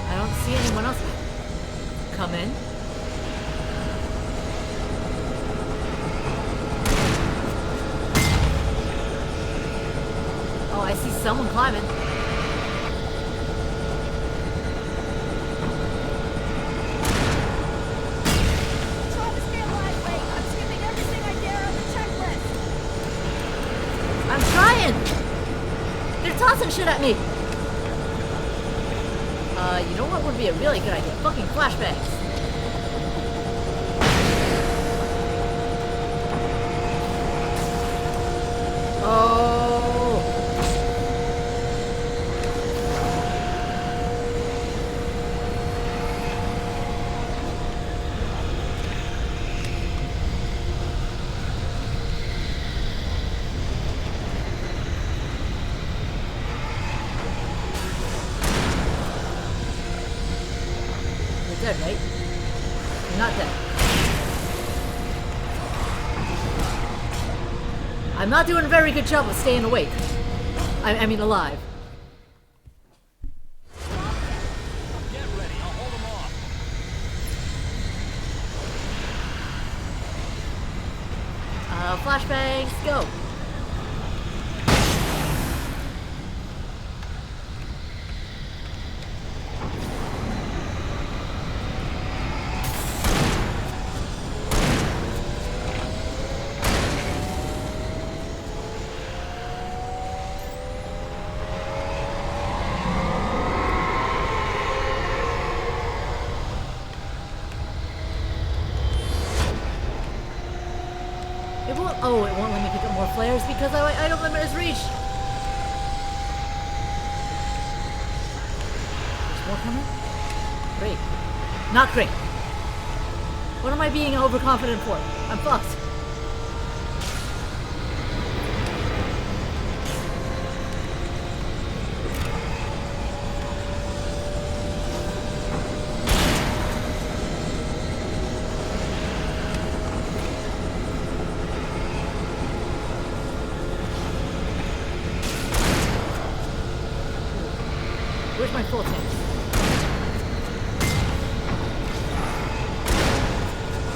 I don't see anyone else come in. Oh, I see someone climbing. Travis can't lie, wait. I'm skipping everything I dare on the checklist. I'm trying! They're tossing shit at me! You know what would be a really good idea? Fucking flashbangs. Oh! You're dead, right? You're not dead. I'm not doing a very good job of staying awake. I mean alive. Get ready, I'll hold them off. Flashbangs, go. It won't. Oh, it won't let me pick up more flares because I don't limit his reach. There's more coming. Great. Not great. What am I being overconfident for? I'm fucked. Where's my full tank?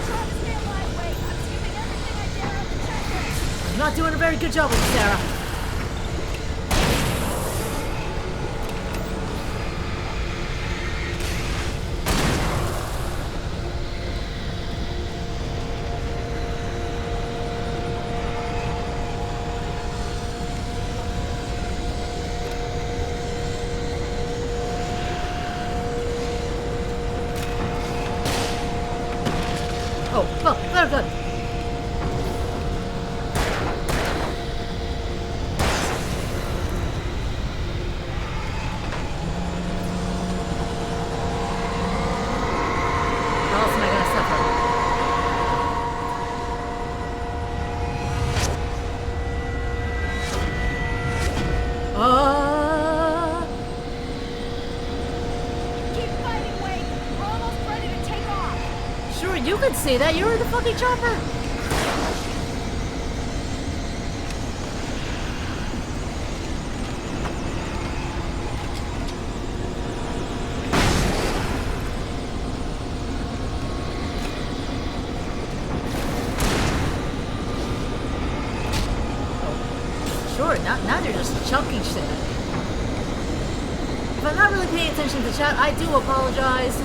Try to stay alive, Wade. I'm skipping everything I dare on the checklist. I'm not doing a very good job with it, Sarah. Oh, well, very good. How else am I gonna suffer? Keep fighting, Wade. We're almost ready to take off. Sure, you could say that. You're in the fucking chopper. Sure, now they're just chunking shit. If I'm not really paying attention to chat, I do apologize.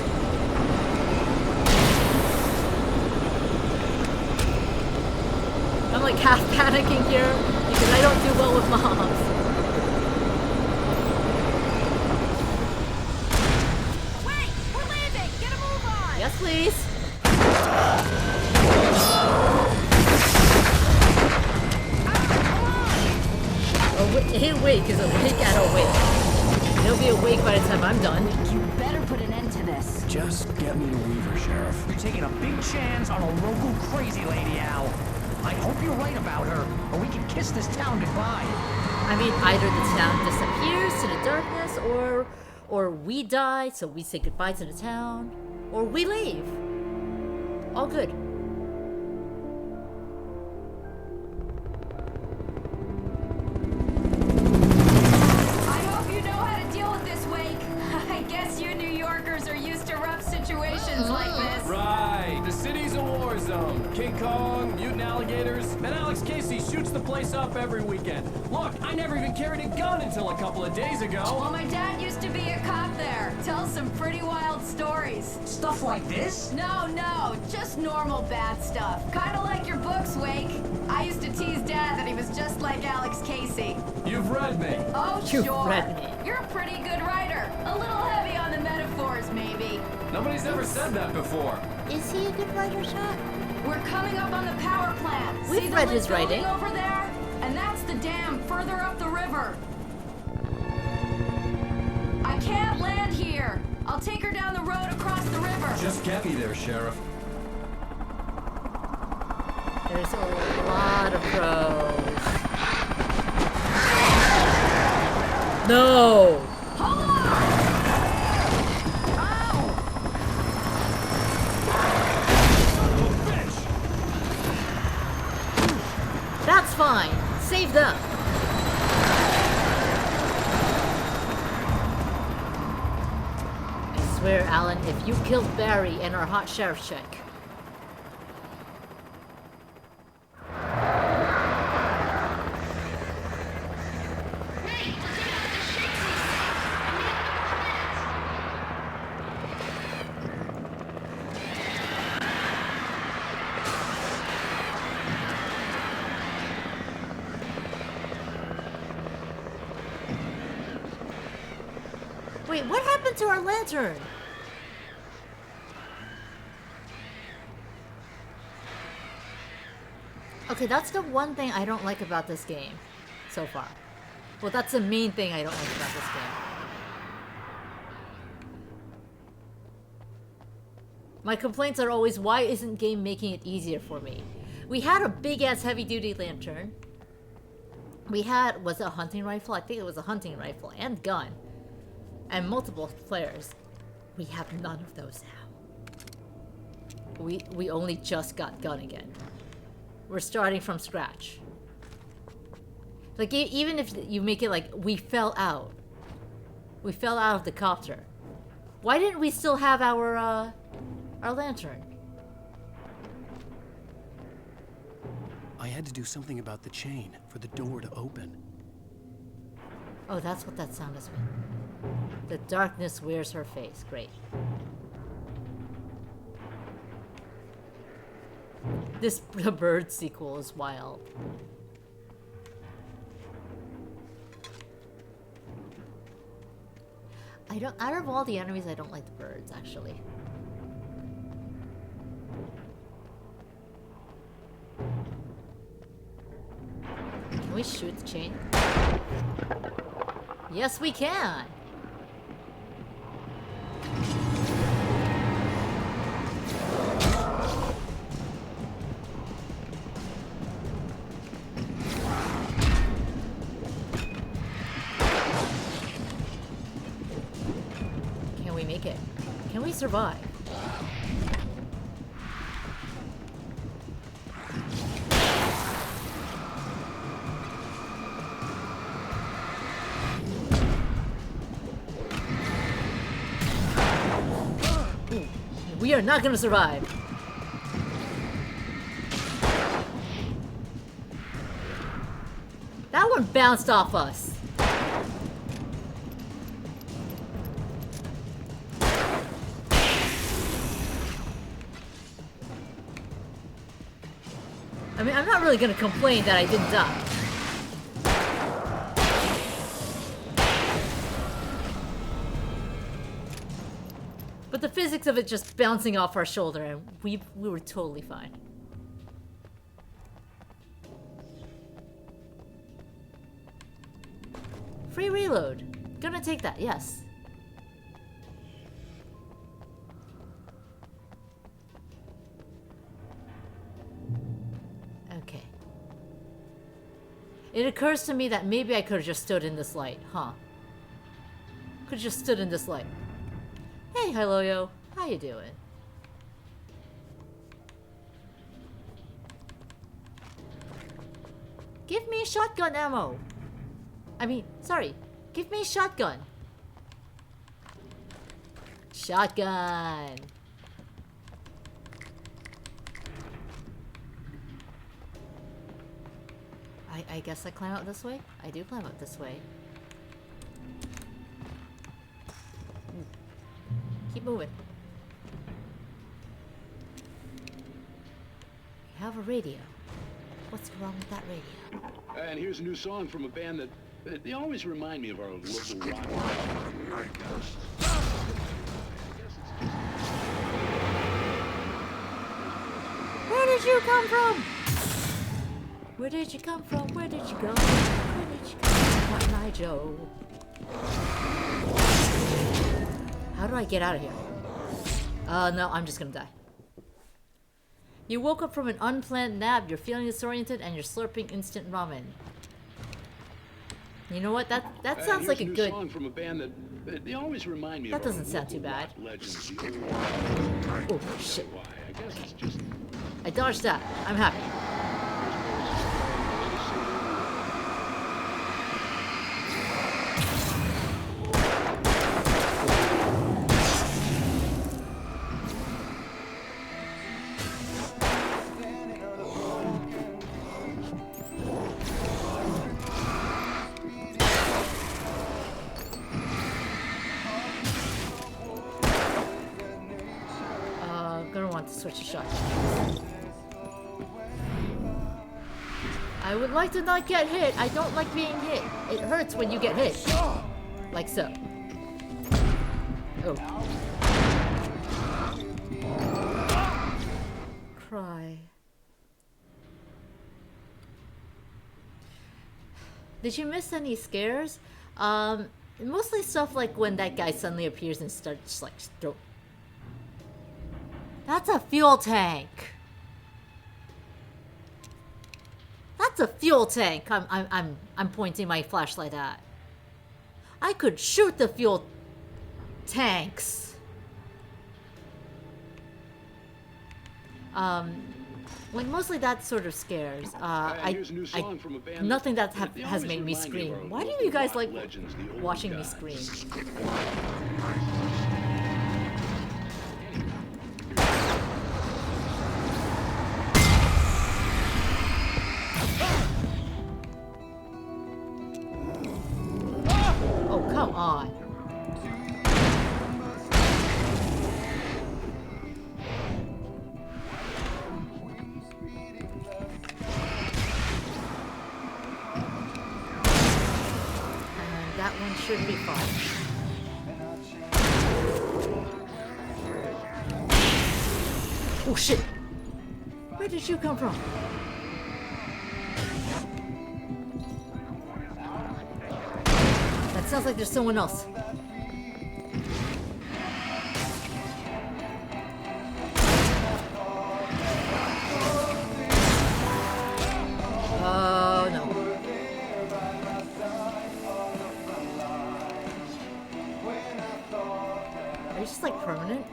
I'm like half panicking here because I don't do well with mobs. Wait, we're leaving. Get a move on. Yes, please. Awake is awake at awake. He'll be awake by the time I'm done. You better put an end to this. Just get me to Weaver, Sheriff. You're taking a big chance on a local crazy lady, Al. I hope you're right about her, or we can kiss this town goodbye. I mean, either the town disappears to the darkness, or we die, so we say goodbye to the town, or we leave. All good. I hope you know how to deal with this, Wake. I guess you New Yorkers are used to rough situations like this. Right. The city's a war zone. King Kong, mutant alligators, and Alex Casey shoots the place up every weekend. Look, I never even carried a gun until a couple of days ago. Well, my dad used to be a cop there. Tells some pretty wild stories. Stuff like this? No, just normal bad stuff. Kinda like your books, Wake. I used to tease Dad that he was just like Alex Casey. You've read me. Oh, You've sure. read me. You're a pretty good writer. A little heavy on the metaphors, maybe. Nobody's ever said that before. Is he a good writer, Shot? We're coming up on the power plant. We've See the read lit his building writing. over there? And that's the dam further up the river. I can't land here. I'll take her down the road across the river. Just get me there, Sheriff. There's a lot of pros. No! Hold on! That's fine. save them! I swear, Alan, if you killed Barry and our hot sheriff chick. Wait, what happened to our lantern? Okay, that's the one thing I don't like about this game so far. Well, that's the main thing I don't like about this game. My complaints are always, why isn't game making it easier for me? We had a big-ass heavy-duty lantern. We had, was it a hunting rifle? I think it was a hunting rifle and gun. And multiple players. We have none of those now. We only just got gun again. We're starting from scratch. Like, even if you make it like, we fell out. We fell out of the copter. Why didn't we still have our lantern? I had to do something about the chain for the door to open. Oh, that's what that sound has been. The darkness wears her face. Great. This The Bird sequel is wild. Out of all the enemies, I don't like the birds, actually. Can we shoot the chain? Yes, we can! Can we make it? Can we survive? We are not gonna survive. That one bounced off us. I mean, I'm not really gonna complain that I didn't die. But the physics of it just bouncing off our shoulder, and we were totally fine. Free reload. Gonna take that, yes. Okay. It occurs to me that maybe I could have just stood in this light, huh? Could have just stood in this light. Hey, hello, yo. How you doing? Give me shotgun ammo. I mean, sorry. Give me shotgun. Shotgun. I guess I climb out this way? I do climb out this way. Keep moving. We have a radio. What's wrong with that radio? And here's a new song from a band that they always remind me of our local rock. Where did you come from? Where did you come from? Where did you go? Where did you come from, Cotton Eye Joe? How do I get out of here? No, I'm just gonna die. You woke up from an unplanned nap, you're feeling disoriented, and you're slurping instant ramen. You know what? That sounds like a good song from a band that they always remind me that of. Doesn't sound too bad. Oh shit. I dodged that. I'm happy. to switch to shotgun. I would like to not get hit. I don't like being hit. It hurts when you get hit. Like so. Oh. Cry. Did you miss any scares? Mostly stuff like when that guy suddenly appears and starts like That's a fuel tank. That's a fuel tank. I'm pointing my flashlight at. I could shoot the fuel tanks. Like mostly that sort of scares. Nothing that has made me scream. Why do you guys like watching me scream? Oh, come on. That one should be fine. Oh shit! Where did you come from? That sounds like there's someone else. Oh no. Are you just like permanent?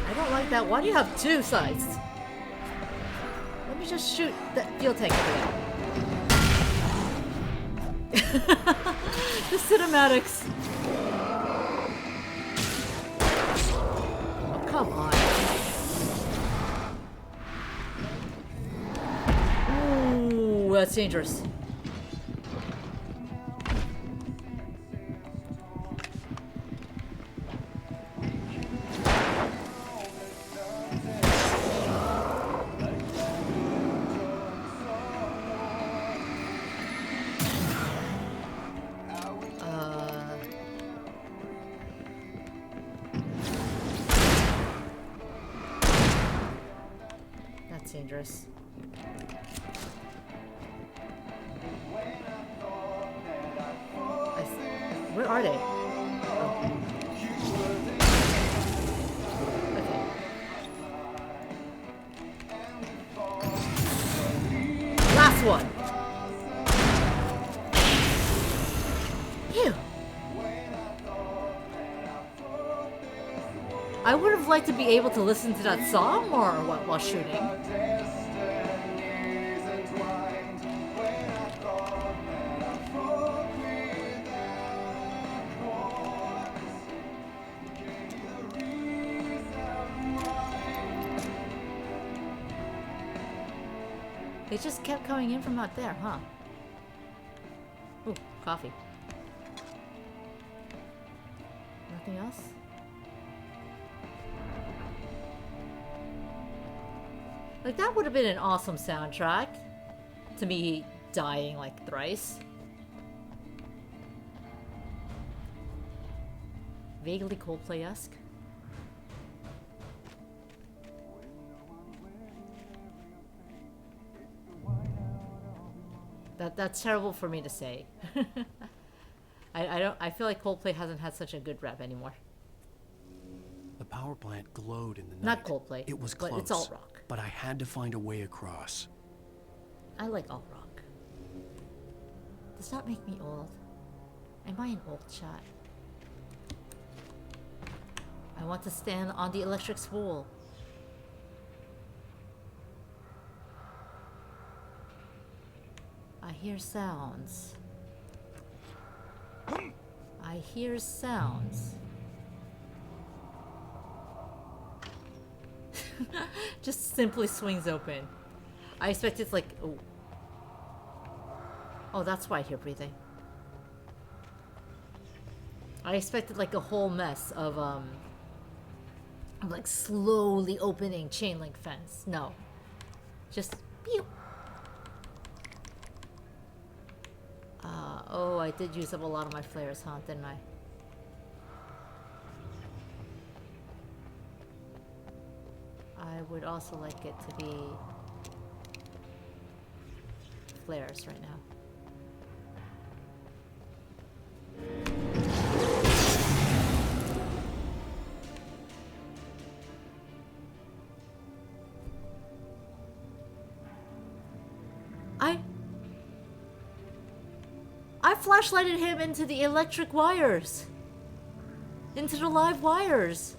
I don't like that. Why do you have two sides? Let me just shoot that fuel tank over there. The cinematics. Oh, come on. Ooh, that's dangerous. Dangerous. Where are they? Oh. Okay. Last one. Phew. I would have liked to be able to listen to that song or what while shooting. They just kept coming in from out there, huh? Ooh, coffee. Nothing else? Like, that would have been an awesome soundtrack to me dying like thrice. Vaguely Coldplay-esque. That's terrible for me to say. I feel like Coldplay hasn't had such a good rep anymore. The power plant glowed in the night. Not Coldplay. It was close. But it's alt rock. But I had to find a way across. I like alt rock. Does that make me old? Am I an old chat? I want to stand on the electric spool. I hear sounds. I hear sounds. Just simply swings open. I expect it's like... Oh. Oh, that's why I hear breathing. I expected like a whole mess of like slowly opening chain link fence. No. Just pew. Oh, I did use up a lot of my flares, huh? Didn't I? I would also like it to be flares right now. I flashlighted him into the electric wires. Into the live wires.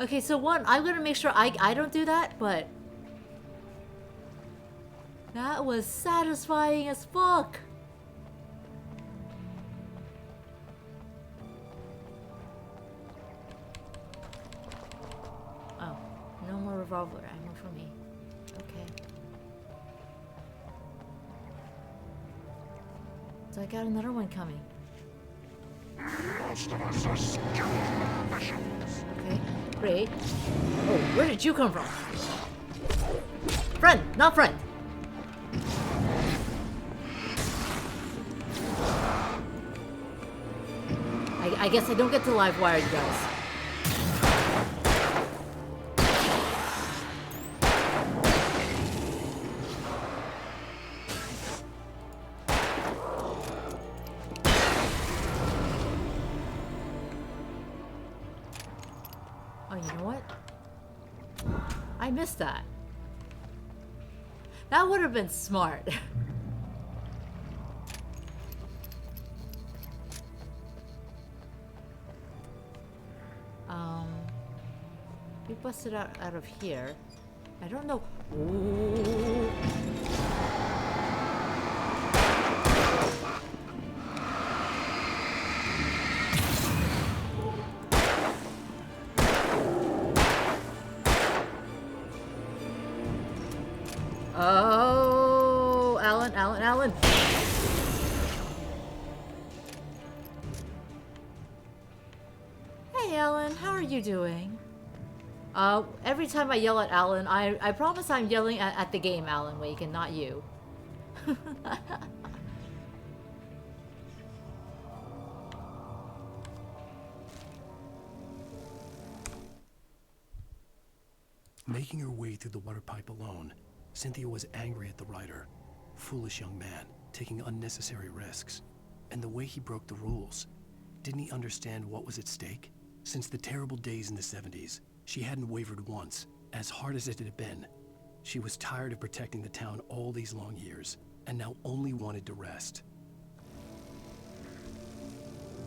Okay, so one, I'm gonna make sure I don't do that, but that was satisfying as fuck. Oh, no more revolver ammo for me. Okay. So I got another one coming. Most of us are skilled professionals. Okay, great. Oh, where did you come from? Friend, not friend. I guess I don't get to live wire you guys. Oh, you know what? I missed that. That would have been smart. We busted out of here. I don't know. Ooh. Oh, Alan. Hey, Alan, how are you doing? Every time I yell at Alan, I promise I'm yelling at the game, Alan Wake, and not you. Making her way through the water pipe alone, Cynthia was angry at the writer. Foolish young man, taking unnecessary risks. And the way he broke the rules. Didn't he understand what was at stake? Since the terrible days in the 70s, she hadn't wavered once, as hard as it had been. She was tired of protecting the town all these long years, and now only wanted to rest.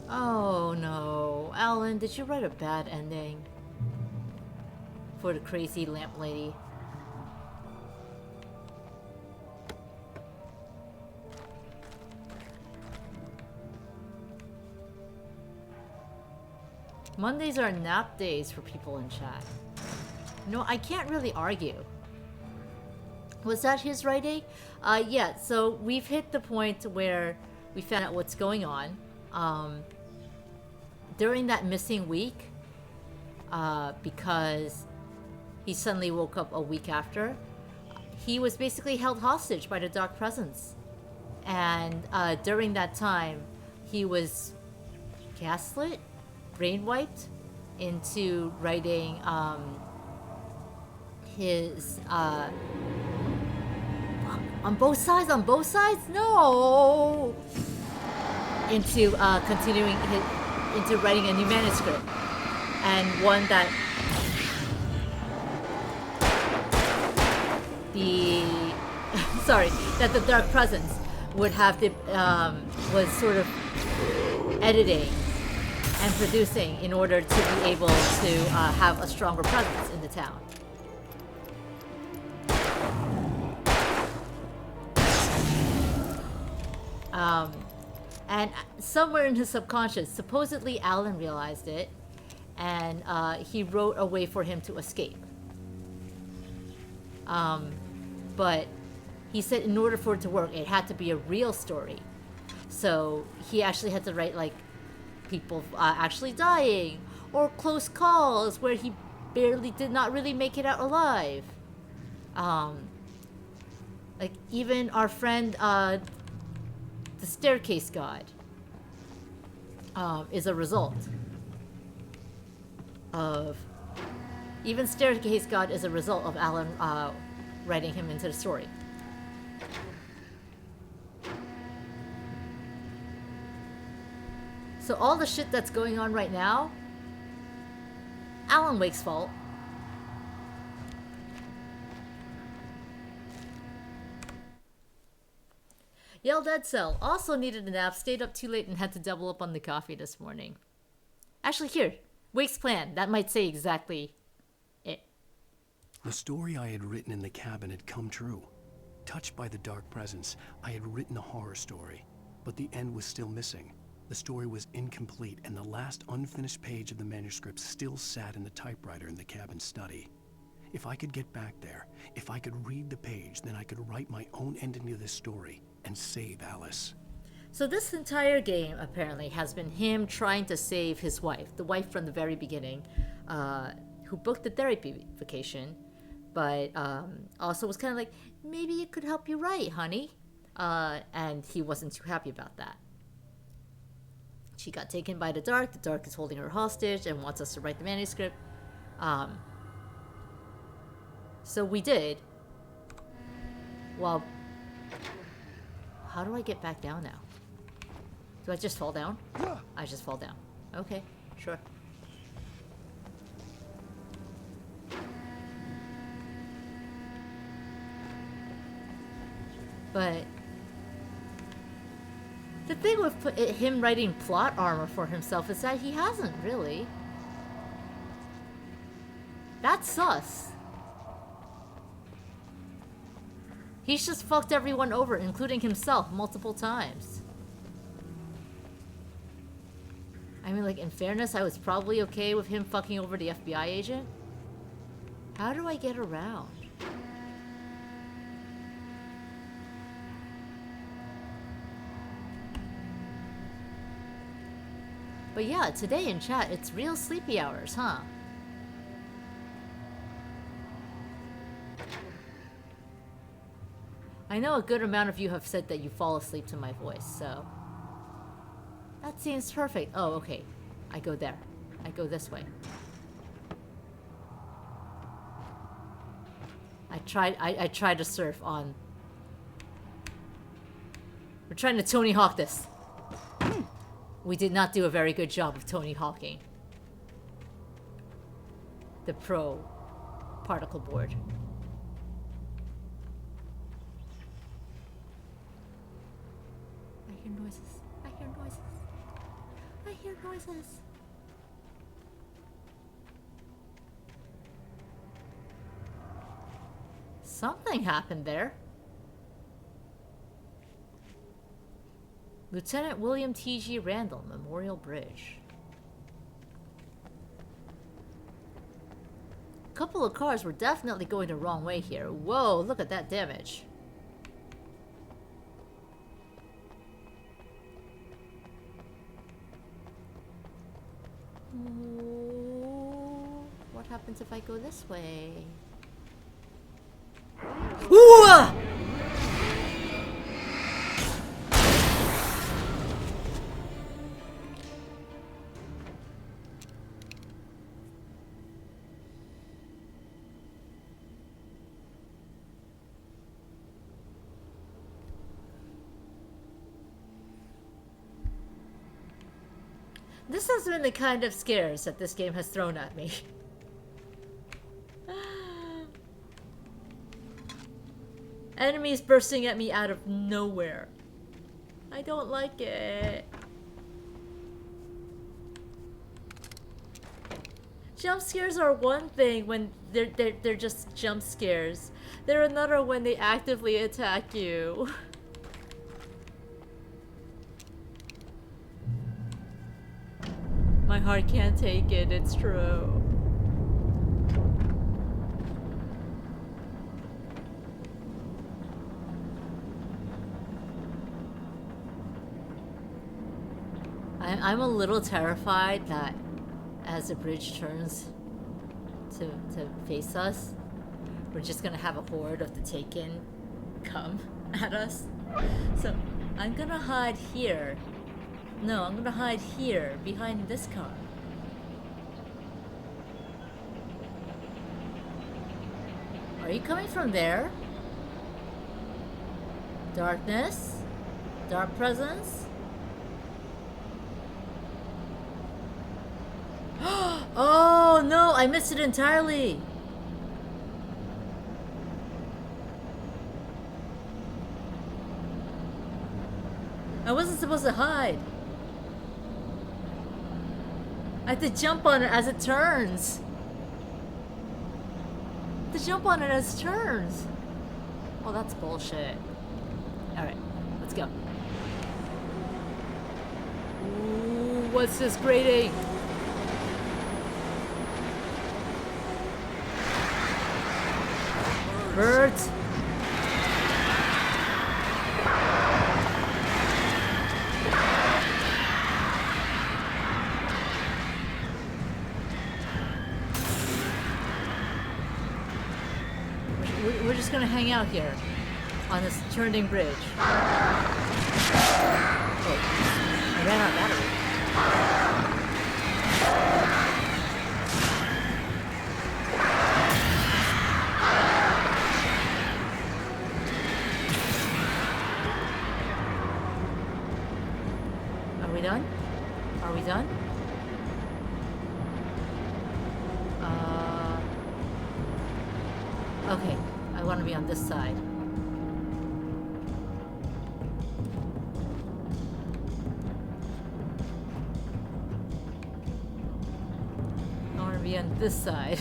Oh no. Alan, did you write a bad ending? For the crazy lamp lady. Mondays are nap days for people in chat. No, I can't really argue. Was that his writing? Yeah, so we've hit the point where we found out what's going on. During that missing week, because he suddenly woke up a week after, he was basically held hostage by the Dark Presence. And during that time, he was gaslit, brainwiped into writing his on both sides, no, into continuing into writing a new manuscript, and one that the that the Dark Presence would have the was sort of editing and producing in order to be able to have a stronger presence in the town. And somewhere in his subconscious, supposedly Alan realized it, and he wrote a way for him to escape. But he said in order for it to work, it had to be a real story. So he actually had to write like people actually dying, or close calls where he barely did not really make it out alive. Like even our friend, the staircase god, is a result of even staircase god is a result of Alan writing him into the story. So all the shit that's going on right now, Alan Wake's fault. Yell Dead Cell also needed a nap, stayed up too late, and had to double up on the coffee this morning. Actually, here, Wake's plan. That might say exactly it. The story I had written in the cabin had come true. Touched by the dark presence, I had written a horror story, but the end was still missing. The story was incomplete, and the last unfinished page of the manuscript still sat in the typewriter in the cabin study. If I could get back there, if I could read the page, then I could write my own ending to this story and save Alice. So this entire game, apparently, has been him trying to save his wife, the wife from the very beginning, who booked the therapy vacation, but also was kind of like, maybe it could help you write, honey. And he wasn't too happy about that. She got taken by the dark is holding her hostage and wants us to write the manuscript. So we did. Well, how do I get back down now? Do I just fall down? I just fall down. Okay, sure. But the thing with him writing plot armor for himself is that he hasn't really. That's sus. He's just fucked everyone over, including himself, multiple times. I mean, like, in fairness, I was probably okay with him fucking over the FBI agent. How do I get around? But yeah, today in chat, it's real sleepy hours, huh? I know a good amount of you have said that you fall asleep to my voice, so... that seems perfect. Oh, okay. I go there. I go this way. I tried to surf on... We're trying to Tony Hawk this. We did not do a very good job of Tony Hawking the Pro particle board. I hear noises. I hear noises. I hear noises. Something happened there. Lieutenant William T.G. Randall, Memorial Bridge. A couple of cars were definitely going the wrong way here. Whoa, look at that damage. Ooh, what happens if I go this way? Ooh! This has been the kind of scares that this game has thrown at me. Enemies bursting at me out of nowhere. I don't like it. Jump scares are one thing when they're just jump scares. They're another when they actively attack you. My heart can't take it, it's true. I'm a little terrified that as the bridge turns to face us, we're just gonna have a horde of the Taken come at us. So I'm gonna hide here. No, I'm gonna hide here behind this car. Are you coming from there? Darkness? Dark presence? Oh no, I missed it entirely. I wasn't supposed to hide. I have to jump on it as it turns. To jump on it as it turns. Oh, that's bullshit. Alright, let's go. Ooh, what's this grating? Birds. We're just gonna hang out here on this turning bridge. Oh, I ran out of battery. Are we done? Are we done? Okay, I want to be on this side. I want to be on this side.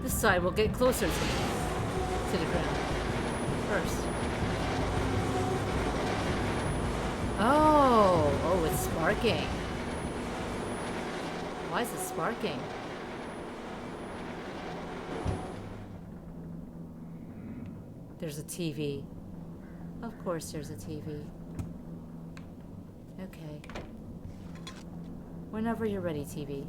This side will get closer to the ground first. Oh, it's sparking. Why is it sparking? There's a TV. Of course there's a TV. Okay. Whenever you're ready, TV.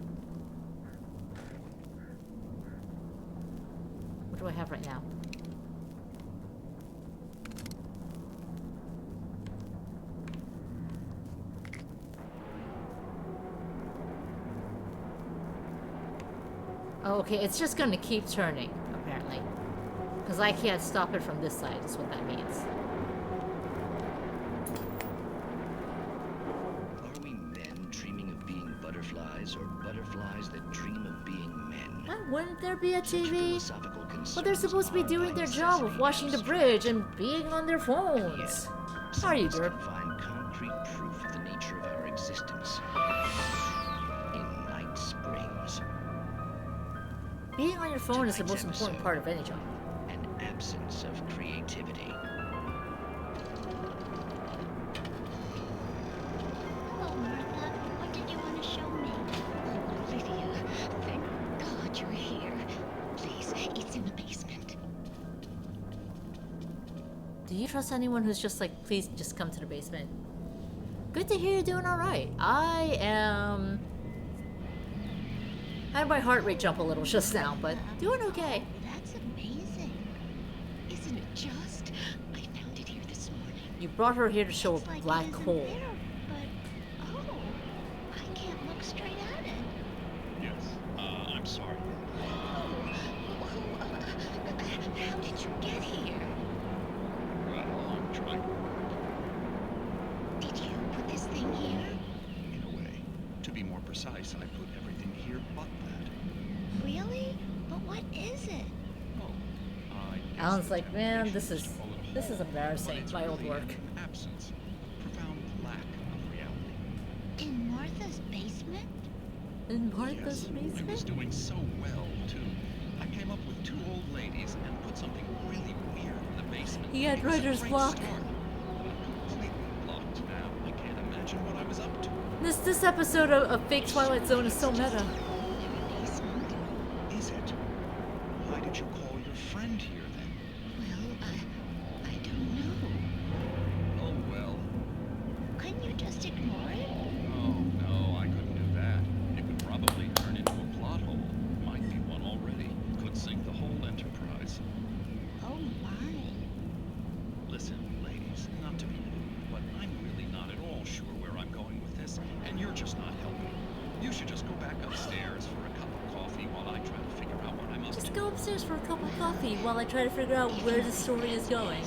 What do I have right now? Oh, okay, it's just gonna keep turning, apparently. Because I can't stop it from this side, is what that means. Are we men dreaming of being butterflies, or butterflies that dream of being men? Why wouldn't there be a TV? Well, they're supposed to be doing their job of washing the bridge and being on their phones. How are you, Derp? Find concrete proof of the nature of our existence. In Night Springs. Being on your phone is the most important part of any job. An absence of creativity. Hello, Martha. What did you want to show me? Oh, Lydia, thank God you're here. Please, it's in the basement. Do you trust anyone who's just like, please just come to the basement? Good to hear you're doing alright. I had my heart rate jump a little just now, but doing okay. That's amazing. Isn't it just? I found it here this morning. You brought her here to show It's a like black it isn't hole. there, but oh, I can't look straight at it. Yes, I'm sorry. How did you get here? Well, I'm trying to work. Did you put this thing here? In a way. To be more precise, I put everything here but that. Really? But what is it? Alan's like, man, this is embarrassing. My old work. Absence. Profound lack of reality. In Martha's basement? In Martha's Yes, I was basement? doing so well, too. I came up with two old ladies and put something really weird in the basement. He had It was a writer's great block. start. Completely blocked now. I can't imagine what I was up to. This episode of Fake Twilight Zone is so meta. Is it? Why did you call your You should just go back upstairs for a cup of coffee while I try to figure out what I'm up to. Just go upstairs for a cup of coffee while I try to figure out where the story is going.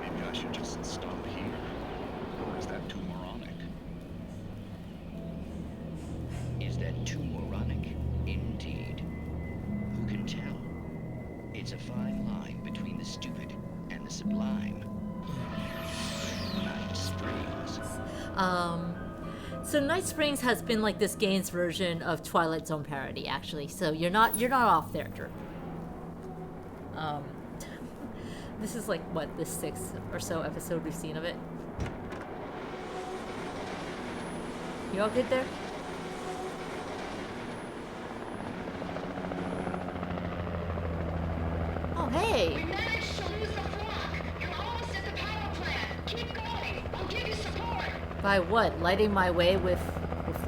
Maybe I should just stop here. Or is that too moronic? Is that too moronic? Indeed. Who can tell? It's a fine line between the stupid and the sublime. Night Springs. So Night Springs has been like this game's version of Twilight Zone parody, actually. So you're not off there, Drew. This is like what, the 6th or so episode we've seen of it. You all good there? Oh hey! We managed to lose the flock. You're almost at the power plant. Keep going. I'll give you support. By what? Lighting my way with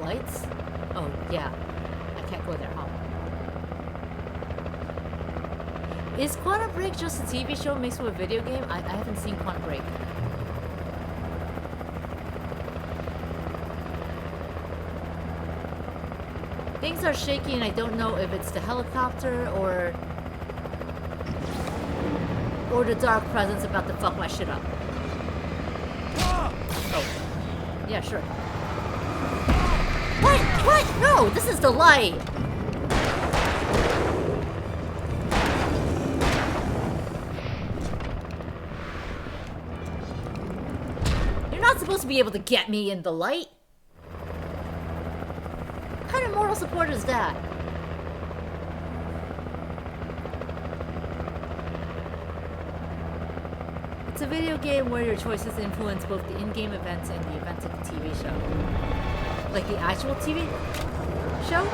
lights? Oh yeah. I can't go there, huh? Is Quantum Break just a TV show mixed with a video game? I haven't seen Quantum Break. Things are shaky and I don't know if it's the helicopter or the dark presence about to fuck my shit up. Oh. Yeah, sure. What? What? No, this is the light! You're not supposed to be able to get me in the light. What kind of moral support is that? It's a video game where your choices influence both the in-game events and the events of the TV show. Like the actual TV show?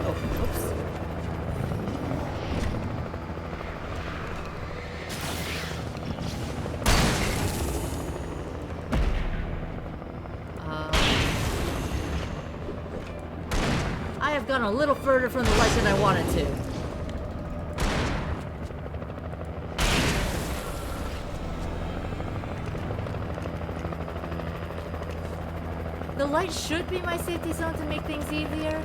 Oh, oops. I have gone a little further from the light than I wanted to. The light should be my safety zone to make things easier.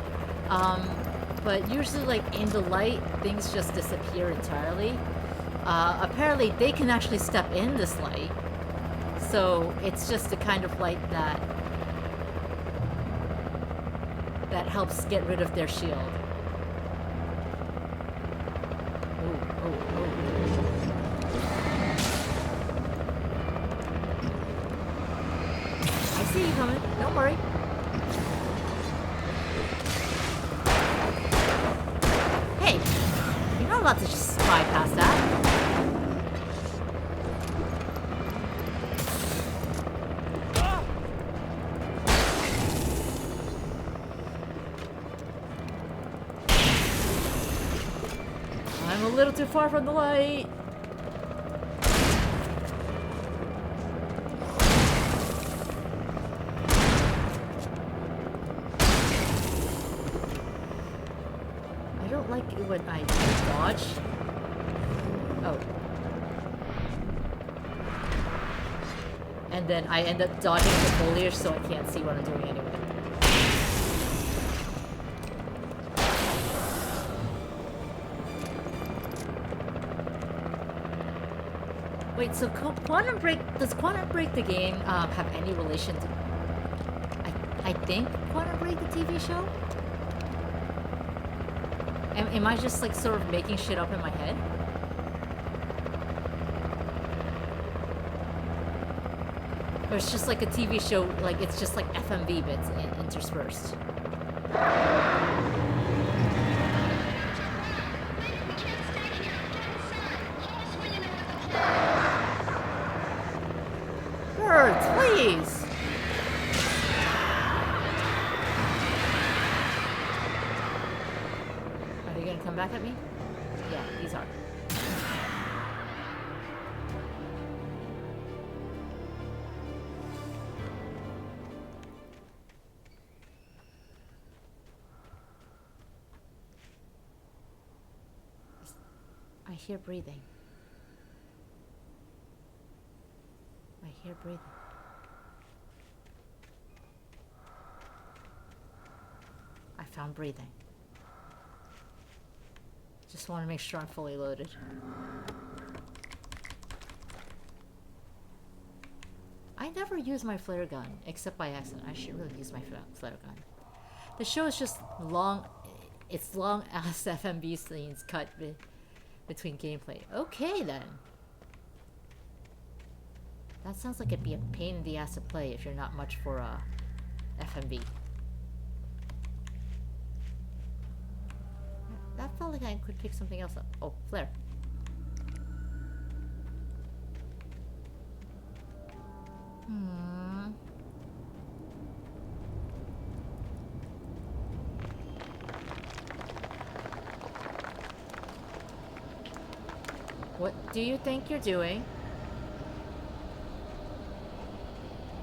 But usually, like, in the light, things just disappear entirely. Apparently, they can actually step in this light. So, it's just the kind of light that helps get rid of their shield. I see you coming. Don't worry. Hey, you're not allowed to just bypass that. I'm a little too far from the light. I don't like it when I dodge. Oh. And then I end up dodging the foliage so I can't see what I'm doing anyway. Wait, so Quantum Break, does Quantum Break the game have any relation to, I think, Quantum Break the TV show? Am I just like sort of making shit up in my head? Or it's just like a TV show, like it's just like FMV bits interspersed. Birds, please! Are they gonna come back at me? Yeah, these are. I hear breathing. I hear breathing. I found breathing. Just want to make sure I'm fully loaded. I never use my flare gun, except by accident. I should really use my flare gun. The show is just long. It's long ass FMV scenes cut between gameplay. Okay then. That sounds like it'd be a pain in the ass to play if you're not much for FMV. That felt like I could pick something else up. Oh, flare. What do you think you're doing?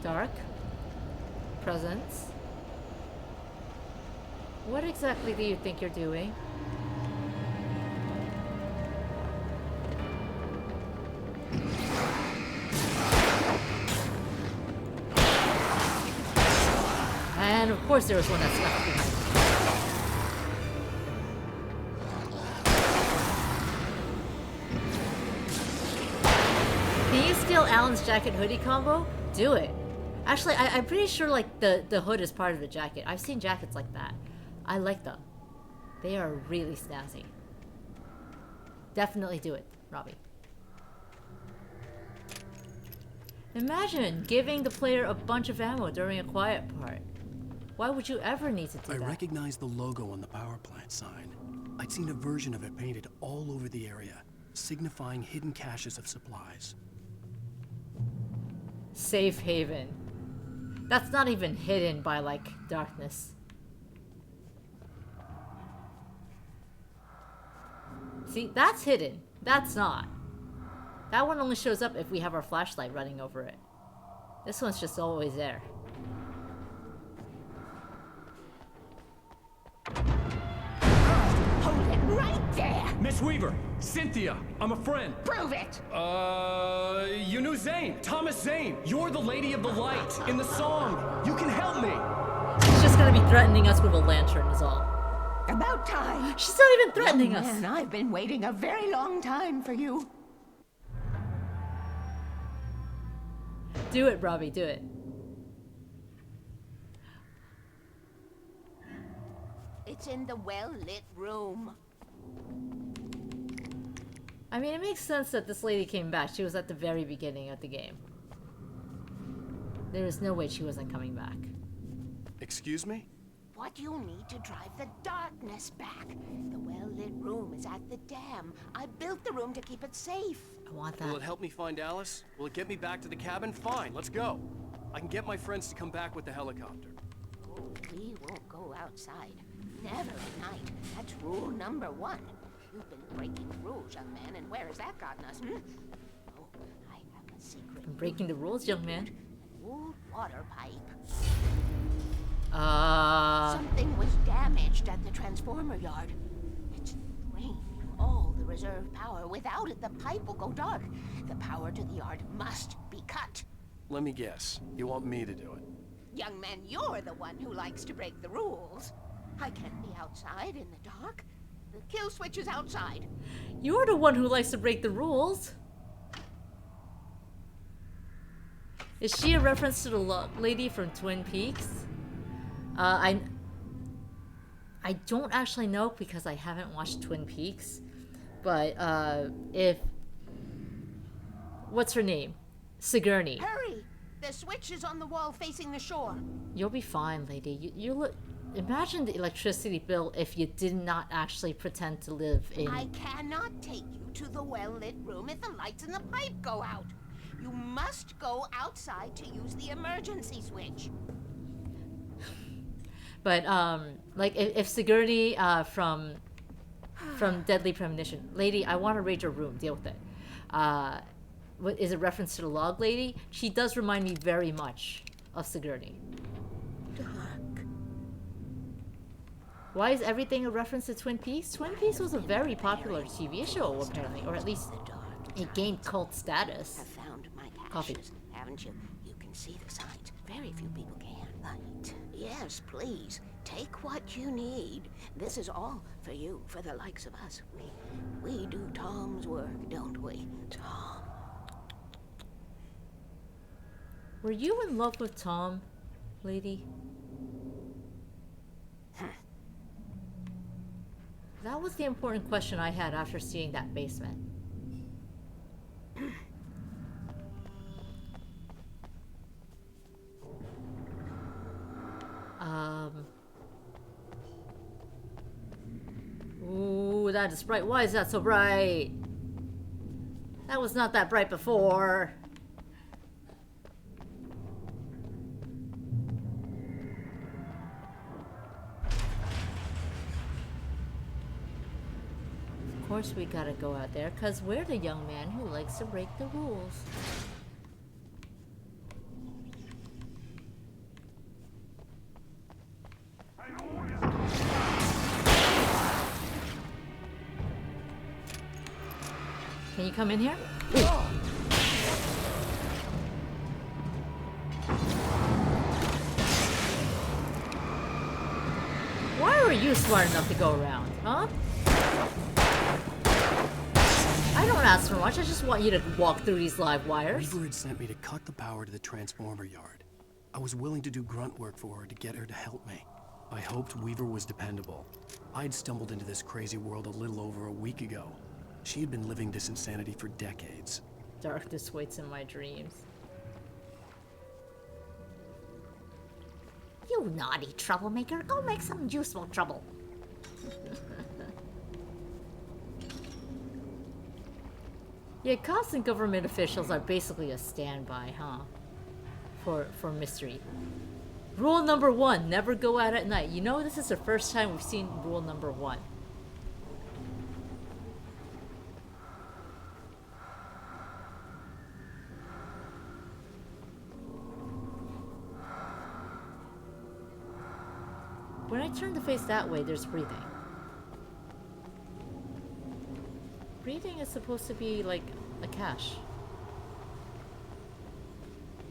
Dark? Presence? What exactly do you think you're doing? And of course there was one that snuck behind me. Can you steal Alan's jacket hoodie combo? Do it. Actually, I'm pretty sure like the hood is part of the jacket. I've seen jackets like that. I like them. They are really snazzy. Definitely do it, Robbie. Imagine giving the player a bunch of ammo during a quiet part. Why would you ever need to do that? I recognized the logo on the power plant sign. I'd seen a version of it painted all over the area, signifying hidden caches of supplies. Safe haven. That's not even hidden by, like, darkness. See, that's hidden. That's not. That one only shows up if we have our flashlight running over it. This one's just always there. Hold it right there! Miss Weaver, Cynthia, I'm a friend. Prove it! You knew Zane, Thomas Zane. You're the Lady of the Light in the song. You can help me. She's just gonna be threatening us with a lantern is all. About time! She's not even threatening us! Man, I've been waiting a very long time for you. Do it, Robbie, do it. It's in the well-lit room. I mean, it makes sense that this lady came back. She was at the very beginning of the game. There is no way she wasn't coming back. Excuse me? What you need to drive the darkness back. The well-lit room is at the dam. I built the room to keep it safe. I want that. Will it help me find Alice? Will it get me back to the cabin? Fine, let's go. I can get my friends to come back with the helicopter. Oh, we won't go outside. Never at night. That's rule number 1. You've been breaking rules, young man, and where has that gotten us, Oh, I have a secret. I'm breaking the rules, young man. An old water pipe. Something was damaged at the transformer yard. It's draining all the reserve power. Without it, the pipe will go dark. The power to the yard must be cut. Let me guess. You want me to do it? Young man, you're the one who likes to break the rules. I can't be outside in the dark. The kill switch is outside. You're the one who likes to break the rules. Is she a reference to the lady from Twin Peaks? I don't actually know because I haven't watched Twin Peaks. But if... What's her name? Sigourney. Hurry! The switch is on the wall facing the shore. You'll be fine, lady. You look... Imagine the electricity bill if you did not actually pretend to live in... I cannot take you to the well-lit room if the lights in the pipe go out. You must go outside to use the emergency switch. But, like, if Sigourney, from Deadly Premonition, lady, I want to raid your room, deal with it. What is a reference to the log lady? She does remind me very much of Sigourney. Dark. Why is everything a reference to Twin Peaks? Twin Peaks was a very popular TV show, apparently, or at least it gained cult status. Have found my Coffee. ashes, haven't you? You can see the signs. Very few people can. Right. Yes, please. Take what you need. This is all for you, for the likes of us. We do Tom's work, don't we? Tom. Were you in love with Tom, lady? That was the important question I had after seeing that basement. Ooh, that is bright. Why is that so bright? That was not that bright before. Of course we gotta go out there, cause we're the young man who likes to break the rules. Can you come in here? Why are you smart enough to go around, huh? I don't ask for much, I just want you to walk through these live wires. Weaver had sent me to cut the power to the transformer yard. I was willing to do grunt work for her to get her to help me. I hoped Weaver was dependable. I'd stumbled into this crazy world a little over a week ago. She had been living this insanity for decades. Darkness waits in my dreams. You naughty troublemaker. Go make some useful trouble. Yeah, cops and government officials are basically a standby, huh? For mystery. Rule number 1, never go out at night. You know, this is the first time we've seen rule number 1. When I turn the face that way, there's breathing. Breathing is supposed to be like a cache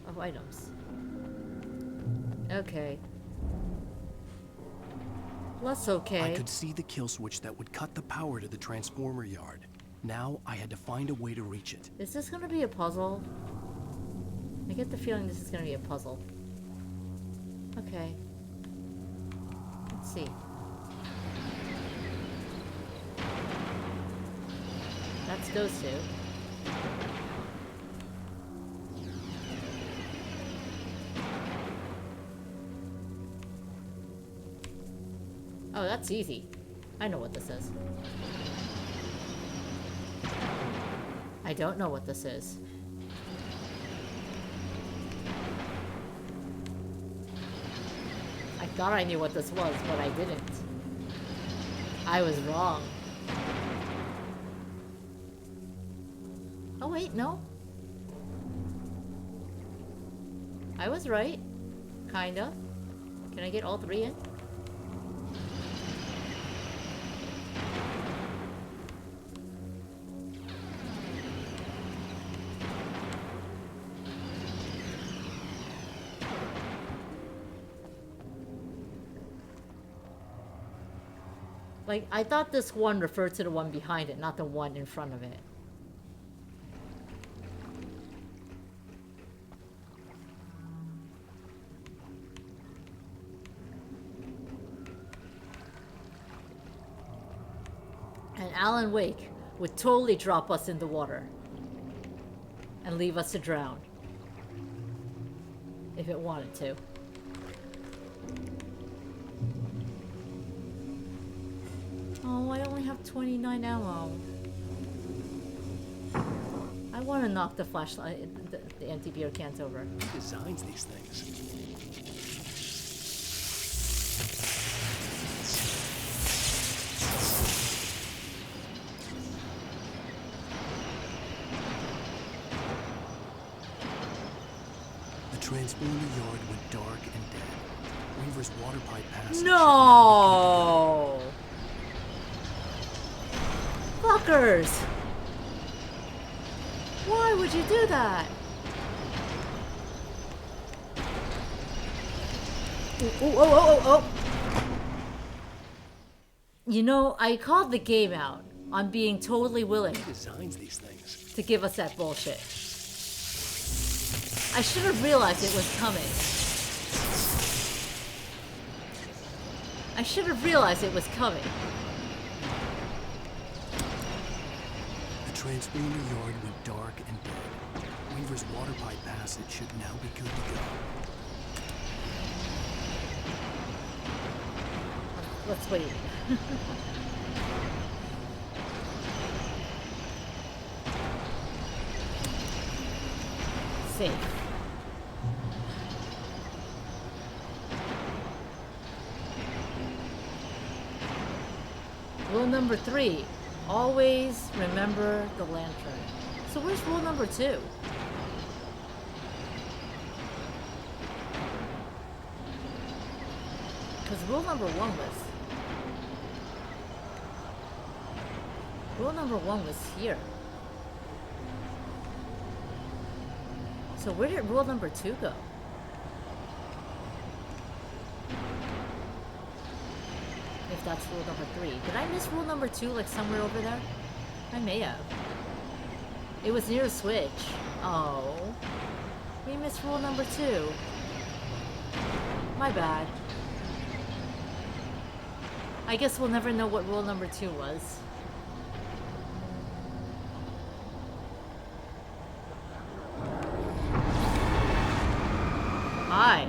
of items. Okay. That's okay. I could see the kill switch that would cut the power to the transformer yard. Now I had to find a way to reach it. Is this gonna be a puzzle? I get the feeling this is gonna be a puzzle. Okay. Let's see. That's those two. Oh, that's easy. I know what this is. I don't know what this is. I thought I knew what this was, but I didn't. I was wrong. Oh wait, no. I was right. Kinda. Can I get all 3 in? Like, I thought this one referred to the one behind it, not the one in front of it. And Alan Wake would totally drop us in the water and leave us to drown if it wanted to. Oh, I only have 29 ammo. I want to knock the flashlight, the empty beer cans over. Who designs these things? The transformer yard went dark and dead. Weaver's water pipe passage. No! Fuckers! Why would you do that? Oh. You know, I called the game out on being totally willing Who designs these things? to give us that bullshit. I should have realized it was coming. I should have realized it was coming. The transponder yard went dark and dead. Weaver's water pipe passage should now be good to go. Let's wait. Safe. Rule number 3. Always remember the lantern. So where's rule number 2? Because rule number 1 was... Rule number 1 was here. So where did rule number 2 go? If that's rule number 3. Did I miss rule number 2 like somewhere over there? I may have. It was near a switch. Oh. We missed rule number 2. My bad. I guess we'll never know what rule number 2 was. Hi.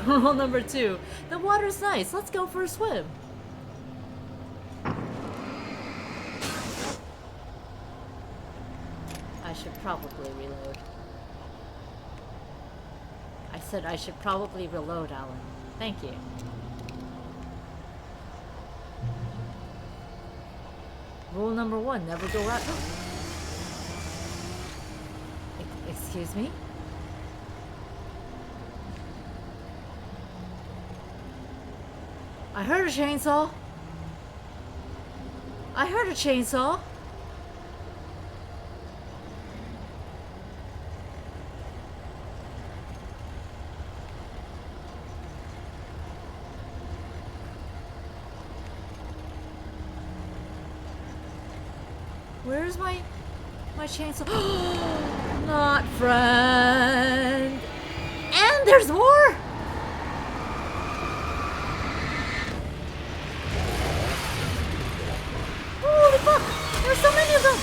Rule number 2. The water's nice. Let's go for a swim. I should probably reload. I said I should probably reload, Alan. Thank you. Rule number 1, never go out. Excuse me? I heard a chainsaw. I heard a chainsaw. Where's my chainsaw? Not friend. And there's more. Holy fuck! There's so many of them.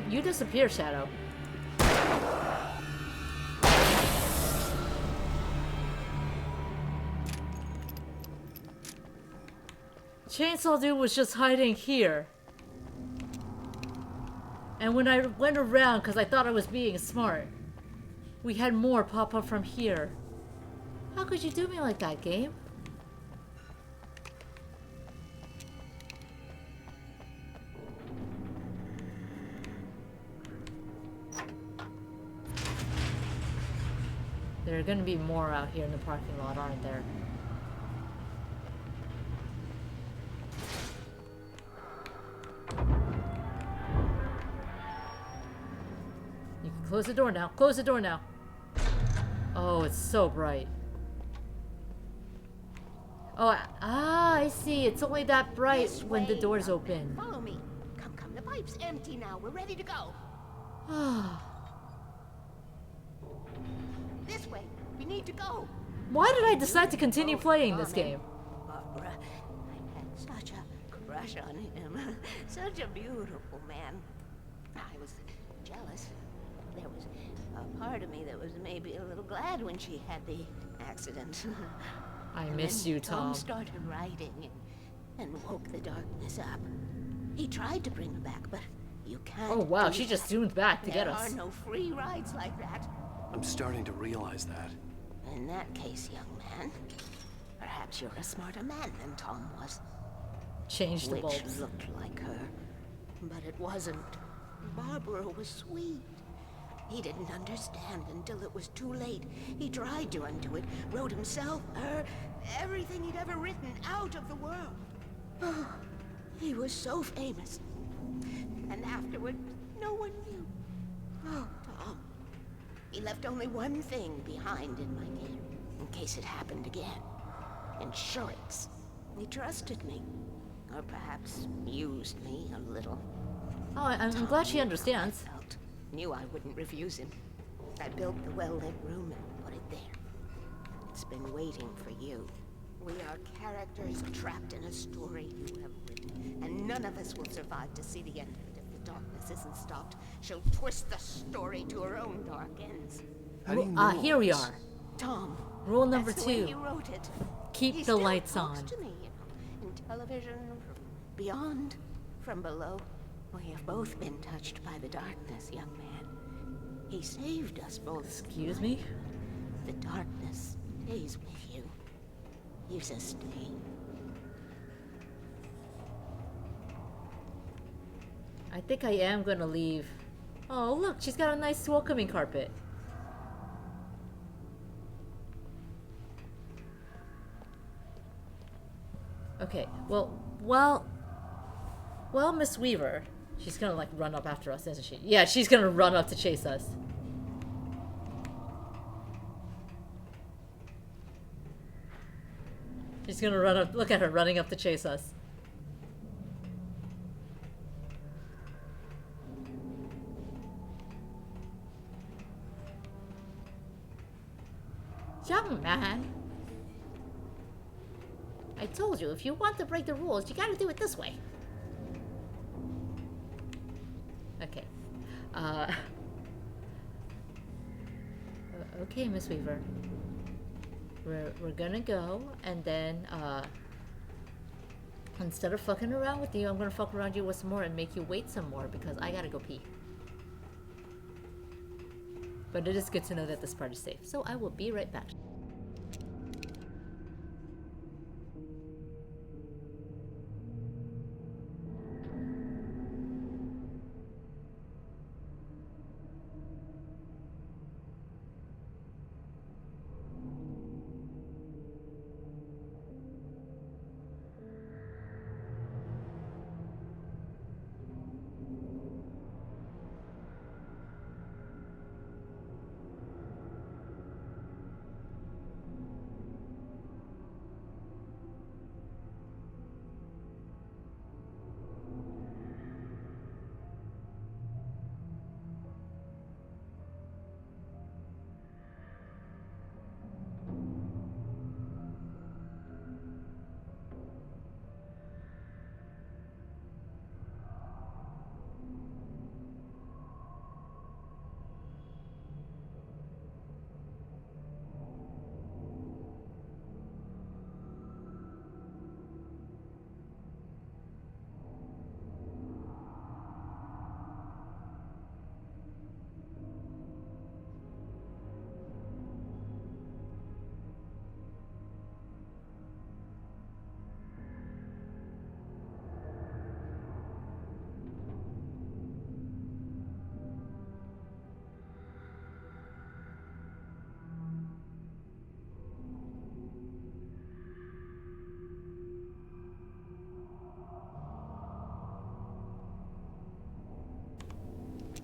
You disappear, Shadow. Chainsaw Dude was just hiding here. And when I went around, because I thought I was being smart, we had more pop up from here. How could you do me like that, game? There are gonna be more out here in the parking lot, aren't there? You can close the door now. Close the door now. Oh, it's so bright. Oh, I see. It's only that bright when the door's open. Follow me. Come, the pipe's empty now. We're ready to go. This way. We need to go. Why did I decide to continue playing this game? Barbara, I had such a crush on him. Such a beautiful man. I was jealous. There was a part of me that was maybe a little glad when she had the accident. I And miss then you, Tom. started writing and woke the darkness up. He tried to bring her back, but you can't. Oh wow, do she just that. zoomed back to get There us. are no free rides like that. I'm starting to realize that. In that case, young man, perhaps you're a smarter man than Tom was. Change the Which bulbs. looked like her, but it wasn't. Barbara was sweet. He didn't understand until it was too late. He tried to undo it, wrote himself, her, everything he'd ever written out of the world. Oh, he was so famous. And afterward, no one knew. Oh, Tom. He left only one thing behind in my care, in case it happened again. Insurance. He trusted me. Or perhaps used me a little. Oh, I'm glad she understands. Knew I wouldn't refuse him. I built the well-lit room and put it there. It's been waiting for you. We are characters trapped in a story you have written, and none of us will survive to see the end of it if the darkness isn't stopped. She'll twist the story to her own dark ends. How do you know Here we this? are. Tom. Rule number That's the way 2. he wrote it. Keep He the still lights talks on. to me, you know, in television, from beyond, from below. We have both been touched by the darkness, young man. He saved us both. Excuse me? The darkness stays with you. You sustain. I think I am gonna leave. Oh, look, she's got a nice welcoming carpet. Okay, well, Miss Weaver. She's gonna, like, run up after us, isn't she? Yeah, she's gonna run up to chase us. She's gonna run up. Look at her running up to chase us. Young man. I told you, if you want to break the rules, you gotta do it this way. Okay. Okay, Miss Weaver. We're gonna go, and then, instead of fucking around with you, I'm gonna fuck around you with some more and make you wait some more, because I gotta go pee. But it is good to know that this part is safe, so I will be right back.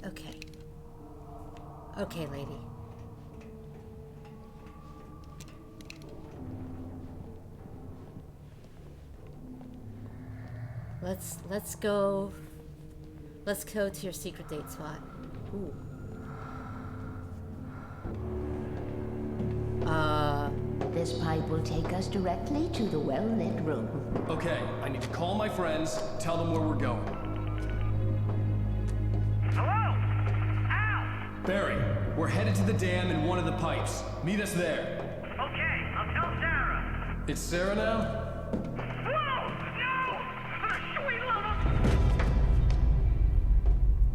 Okay. Okay, lady. Let's go. Let's go to your secret date spot. Ooh. This pipe will take us directly to the well-lit room. Okay, I need to call my friends, tell them where we're going. Hello? Al! Barry, we're headed to the dam in one of the pipes. Meet us there. Okay, I'll tell Sarah. It's Sarah now? Whoa! No! For the sweet love of...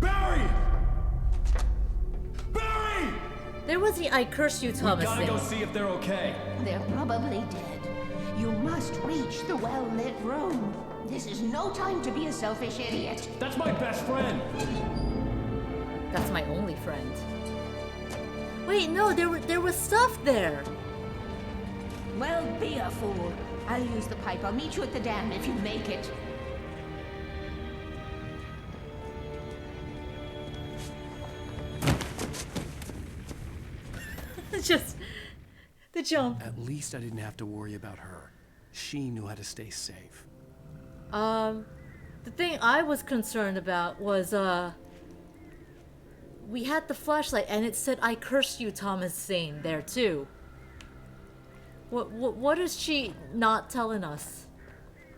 Barry! Barry! There was the I curse you, Thomas We gotta thing. go see if they're okay. They're probably dead. You must reach the well-lit room. This is no time to be a selfish idiot. That's my best friend. That's my only friend. Wait, no, there was stuff there. Well, be a fool. I'll use the pipe. I'll meet you at the dam if you make it. Just the jump. At least I didn't have to worry about her. She knew how to stay safe. The thing I was concerned about was, we had the flashlight and it said, I curse you, Thomas Zane, there too. What is she not telling us?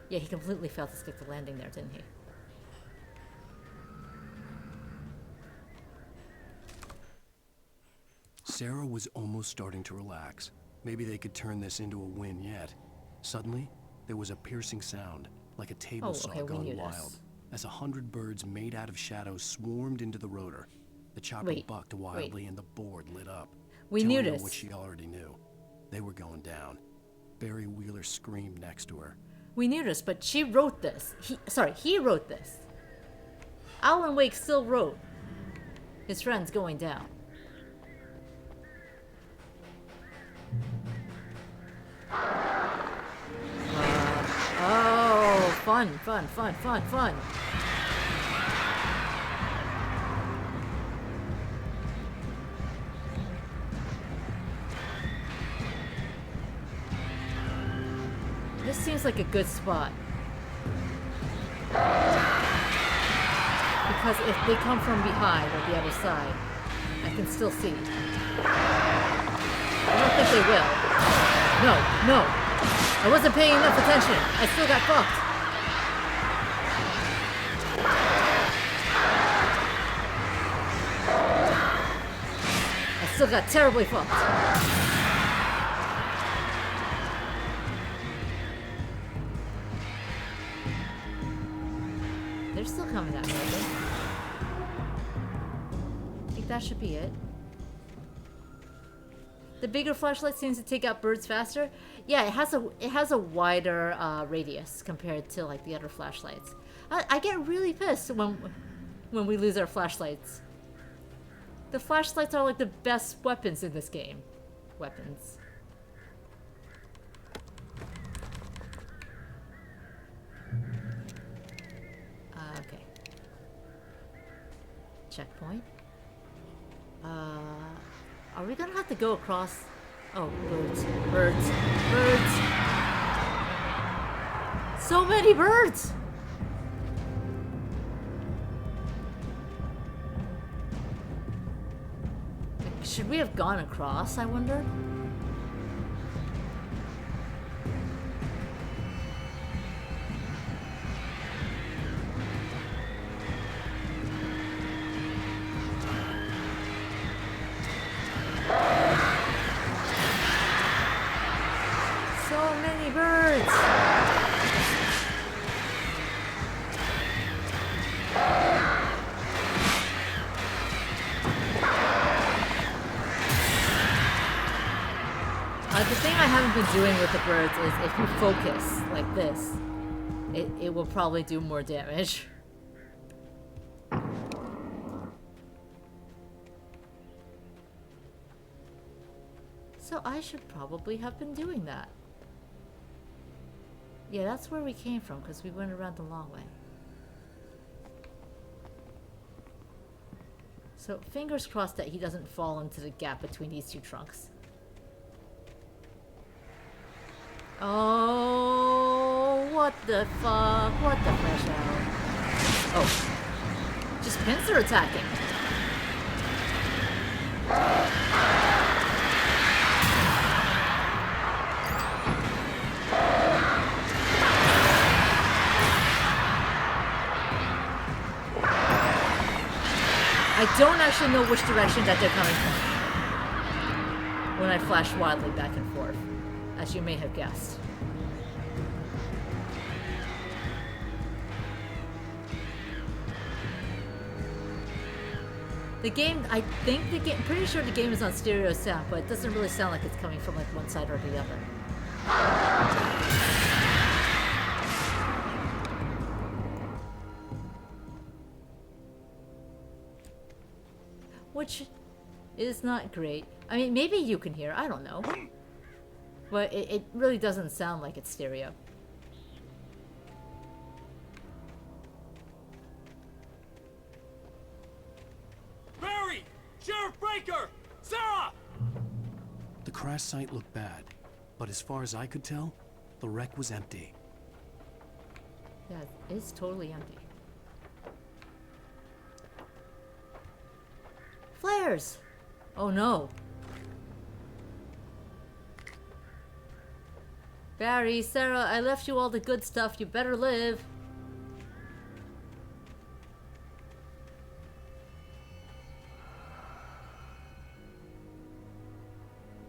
Yeah, he completely failed to stick the landing there, didn't he? Sarah was almost starting to relax. Maybe they could turn this into a win yet. Suddenly, there was a piercing sound, like a table saw gone wild, as 100 birds made out of shadows swarmed into the rotor. The chopper bucked wildly and the board lit up. We knew telling her this. what she already knew. They were going down. Barry Wheeler screamed next to her. We knew this, but she wrote this. He wrote this. Alan Wake still wrote his friend's going down. Oh, fun. This seems like a good spot. Because if they come from behind or the other side, I can still see. I don't think they will. No. I wasn't paying enough attention. I still got fucked. I still got terribly fucked. They're still coming at me, I think. I think that should be it. The bigger flashlight seems to take out birds faster. Yeah, it has a wider radius compared to like the other flashlights. I get really pissed when we lose our flashlights. The flashlights are like the best weapons in this game. Weapons. Okay. Checkpoint. Are we gonna have to go across? Oh, birds. So many birds! Should we have gone across, I wonder? So many birds! The thing I haven't been doing with the birds is if you focus like this, it will probably do more damage. So I should probably have been doing that. Yeah, that's where we came from because we went around the long way. So fingers crossed that he doesn't fall into the gap between these two trunks. Oh, what the fuck? What the fresh out? Oh. Just pincer attacking. I don't actually know which direction that they're coming from when I flash wildly back and forth, as you may have guessed. The game, I think the game, pretty sure the game is on stereo sound, but it doesn't really sound like it's coming from like one side or the other. Which is not great. I mean, maybe you can hear, I don't know. But it really doesn't sound like it's stereo. Barry! Sheriff Breaker! Sarah! The crash site looked bad, but as far as I could tell, the wreck was empty. Yeah, it's totally empty. Flares! Oh no. Barry, Sarah, I left you all the good stuff. You better live.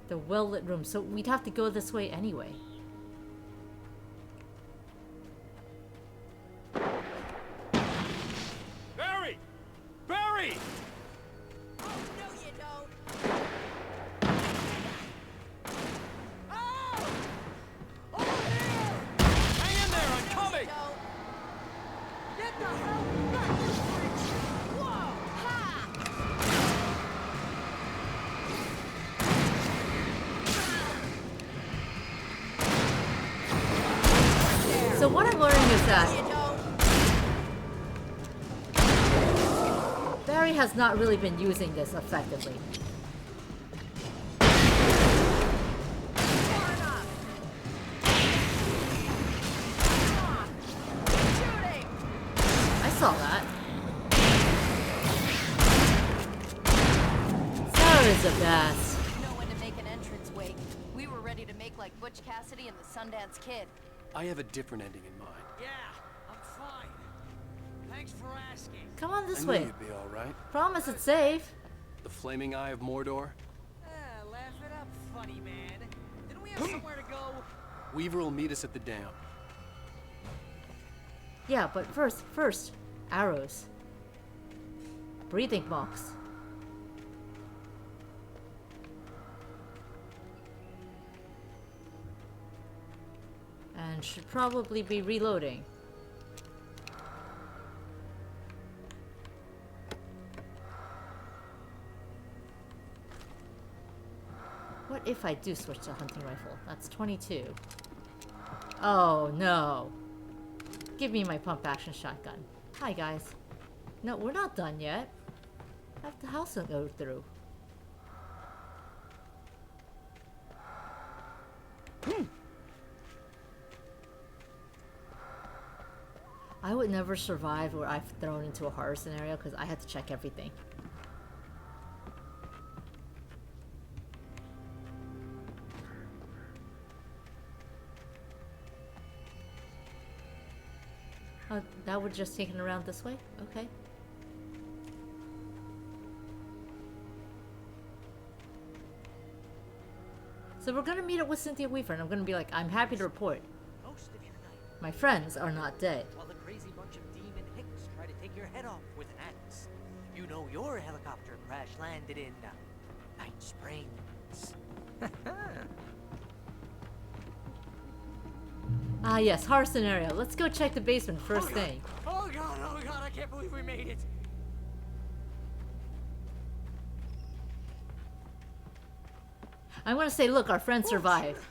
The well-lit room, so we'd have to go this way anyway. Barry! Barry! Oh, no, you don't. Hang in there, I'm coming! Get the hell back, you freaks! Whoa! Ha! So what I'm learning is that Barry has not really been using this effectively. I saw that. Sarah's a best. Know when to make an entrance wake. We were ready to make like Butch Cassidy and the Sundance Kid. I have a different ending in mind. Yeah, I'm fine. Thanks for asking. Come on this I way. knew you'd be all right. Promise it's safe. The flaming eye of Mordor. Laugh it up, funny man. Didn't we have somewhere to go? Weaver will meet us at the dam. Yeah, but first, arrows. Breathing box. And should probably be reloading. What if I do switch to hunting rifle? That's 22. Oh no. Give me my pump action shotgun. Hi guys. No, we're not done yet. I have the house to go through. I would never survive where I've thrown into a horror scenario because I had to check everything. Oh, that would just take it around this way? Okay. So we're gonna meet up with Cynthia Weaver and I'm gonna be like, I'm happy to report. Most of your night, My friends are not dead. while the crazy bunch of demon hicks try to take your head off with an axe. You know your helicopter crash landed in Night Springs. Ah yes, horror scenario. Let's go check the basement first thing. Oh god, I can't believe we made it. I'm gonna say, look, our friends survived.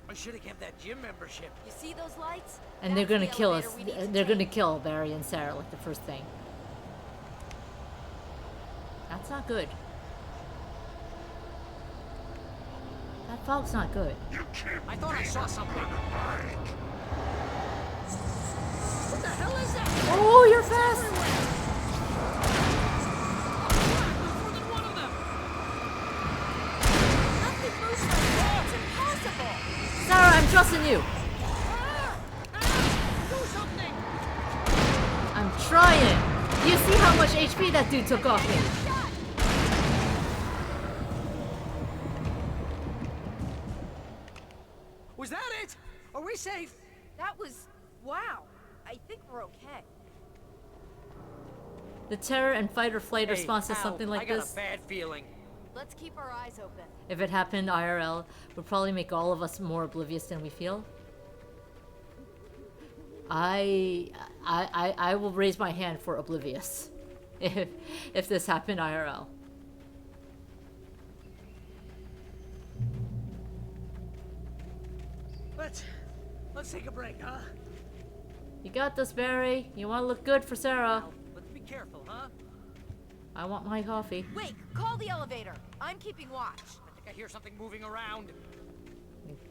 I should have kept that gym membership. You see those lights? And they're That's gonna the kill us. elevator we need to They're gonna take. kill Barry and Sarah like the first thing. That's not good. That fog's not good. I thought I saw something. What the hell is that? Oh, you're fast! More than one of them. Nothing moves like that. It's impossible. Sarah, I'm trusting you. Do something. I'm trying. Do you see how much HP that dude took off me? Was that it? Are we safe? That was... wow. I think we're okay. The terror and fight or flight response to Al, something like I got this. a bad feeling. Let's keep our eyes open. If it happened IRL, would probably make all of us more oblivious than we feel. I will raise my hand for oblivious if this happened IRL. Let's take a break, huh? You got this, Barry. You want to look good for Sarah. Let's be careful, huh? I want my coffee. Wait, call the elevator. I'm keeping watch. I think I hear something moving around.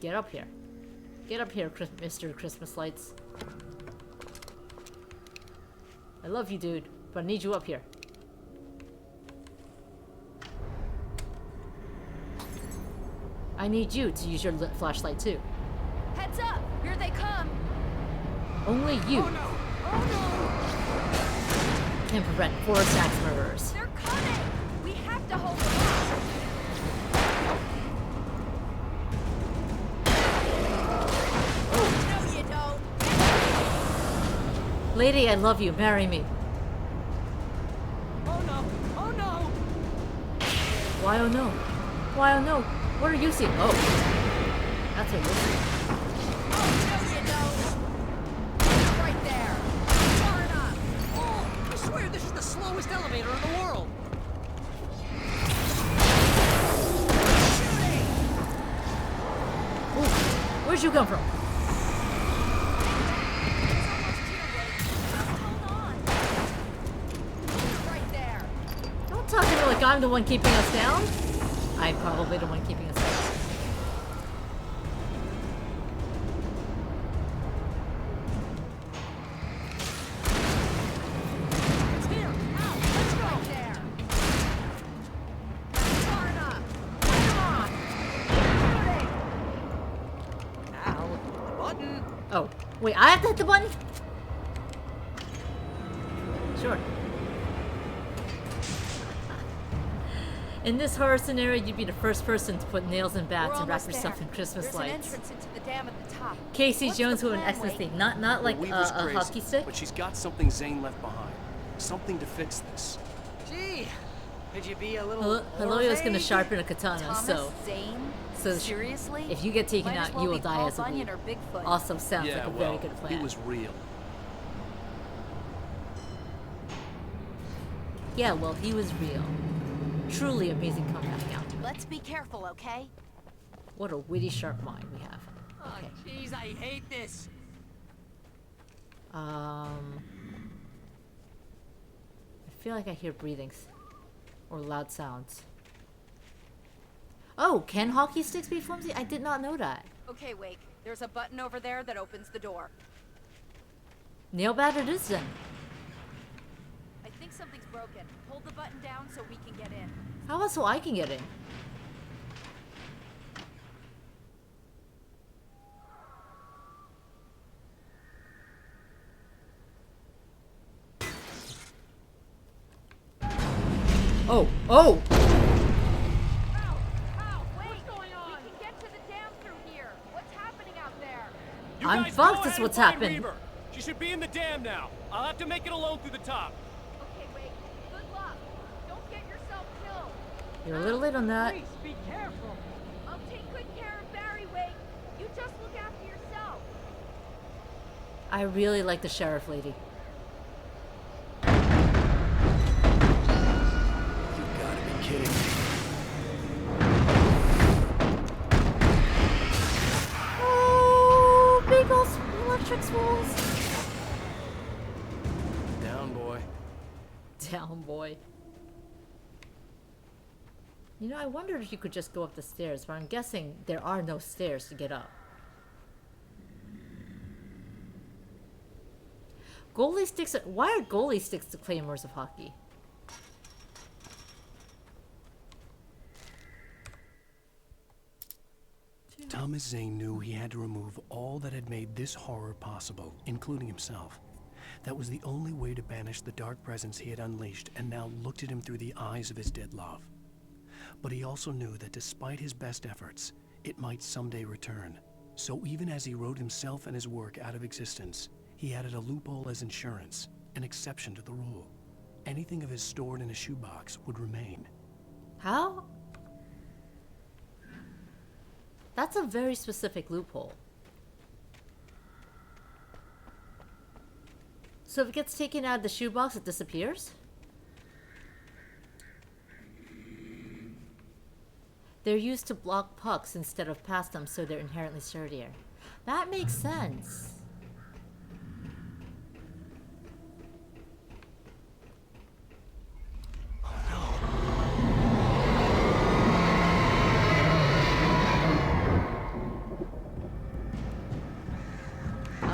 Get up here. Get up here, Mr. Christmas Lights. I love you, dude, but I need you up here. I need you to use your flashlight too. Heads up! Here they come! Only you Oh no! Oh can prevent 4 axe murderers. They're coming! We have to hold them off! No, you don't! Lady, I love you. Marry me. no! Oh no! Oh no! Why oh no? Why oh no? What are you seeing? Oh. That's what you're seeing. No, you don't! Right there! Far enough! Oh, I swear this is the slowest elevator in the world! Shooting! Ooh, where'd you come from? Right there! Don't talk to me like I'm the one keeping us down. I'm probably the one keeping us down. It's here! Out! Let's go! Right there! Far enough! Come on! Shooting! Al, button! Oh, wait, I have to hit the button? Sure. In this horror scenario, you'd be the first person to put nails in bats and wrap yourself in Christmas There's lights. an entrance into the dam at the top. Casey What's Jones the with an plan, ecstasy, Wade? not like Weaver's a crazy, hockey stick. but she's got something Zane left behind. Something to fix this. Gee, could you be a little Helio's gonna vague? sharpen a katana, Thomas so Zane? Seriously? if you get taken Might as out, well you will be die Paul as a Bunyan weed. or Bigfoot. Also sounds Yeah, like a well, very good plan. he was real. Yeah, well, he was real. Truly amazing comeback out. Let's be careful, okay? What a witty, sharp mind we have. Oh, jeez, I hate this. I feel like I hear breathings. Or loud sounds. Oh, can hockey sticks be flimsy? I did not know that. Okay, Wake. There's a button over there that opens the door. Nail bat it is then. I think something's broken. Hold the button down so we can get in. How about so I can get in? Oh, oh! I'm fucked is what's happened. Weaver. She should be in the dam now. I'll have to make it alone through the top. Okay, Wake. Good luck. Don't get yourself killed. You're a little late on that. Please be careful. I'll take good care of Barry, Wake. You just look after yourself. I really like the sheriff lady. You gotta be kidding me. Oh, big old electric swirls. Down, boy. Down, boy. You know, I wondered if you could just go up the stairs, but I'm guessing there are no stairs to get up. Goalie sticks. Why are goalie sticks the claymores of hockey? Thomas Zane knew he had to remove all that had made this horror possible, including himself. That was the only way to banish the dark presence he had unleashed and now looked at him through the eyes of his dead love. But he also knew that despite his best efforts, it might someday return. So even as he wrote himself and his work out of existence, he added a loophole as insurance, an exception to the rule. Anything of his stored in a shoebox would remain. How? That's a very specific loophole. So if it gets taken out of the shoebox, it disappears? They're used to block pucks instead of pass them, so they're inherently sturdier. That makes sense.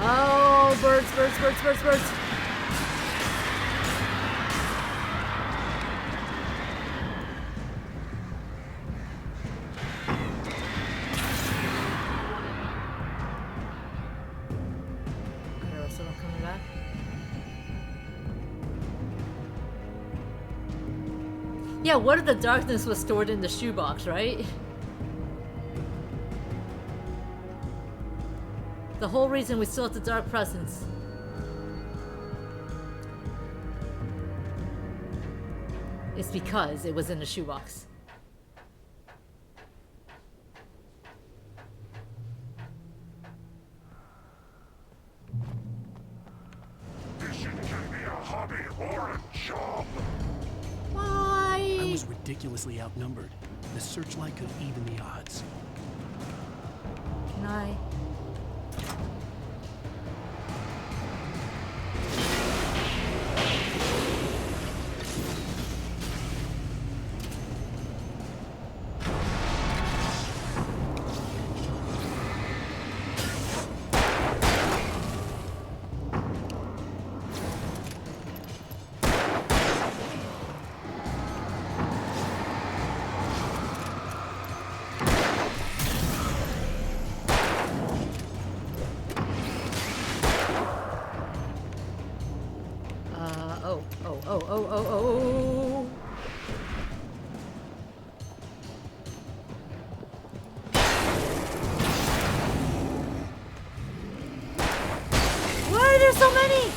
Oh, birds, birds, birds, birds, birds. Yeah, what if the darkness was stored in the shoebox, right? The whole reason we still have the dark presence. Is because it was in the shoebox. This should give me a hobby or a job. Why? I was ridiculously outnumbered. The searchlight could even the odds. Can I? Oh. Why are there so many?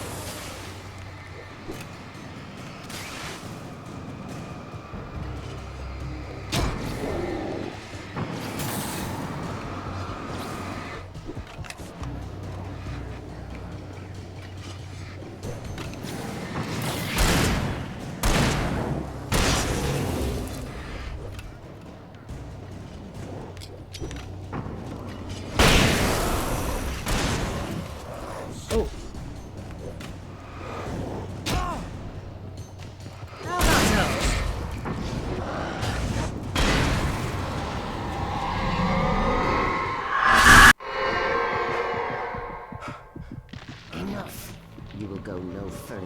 Enough. You will go no further.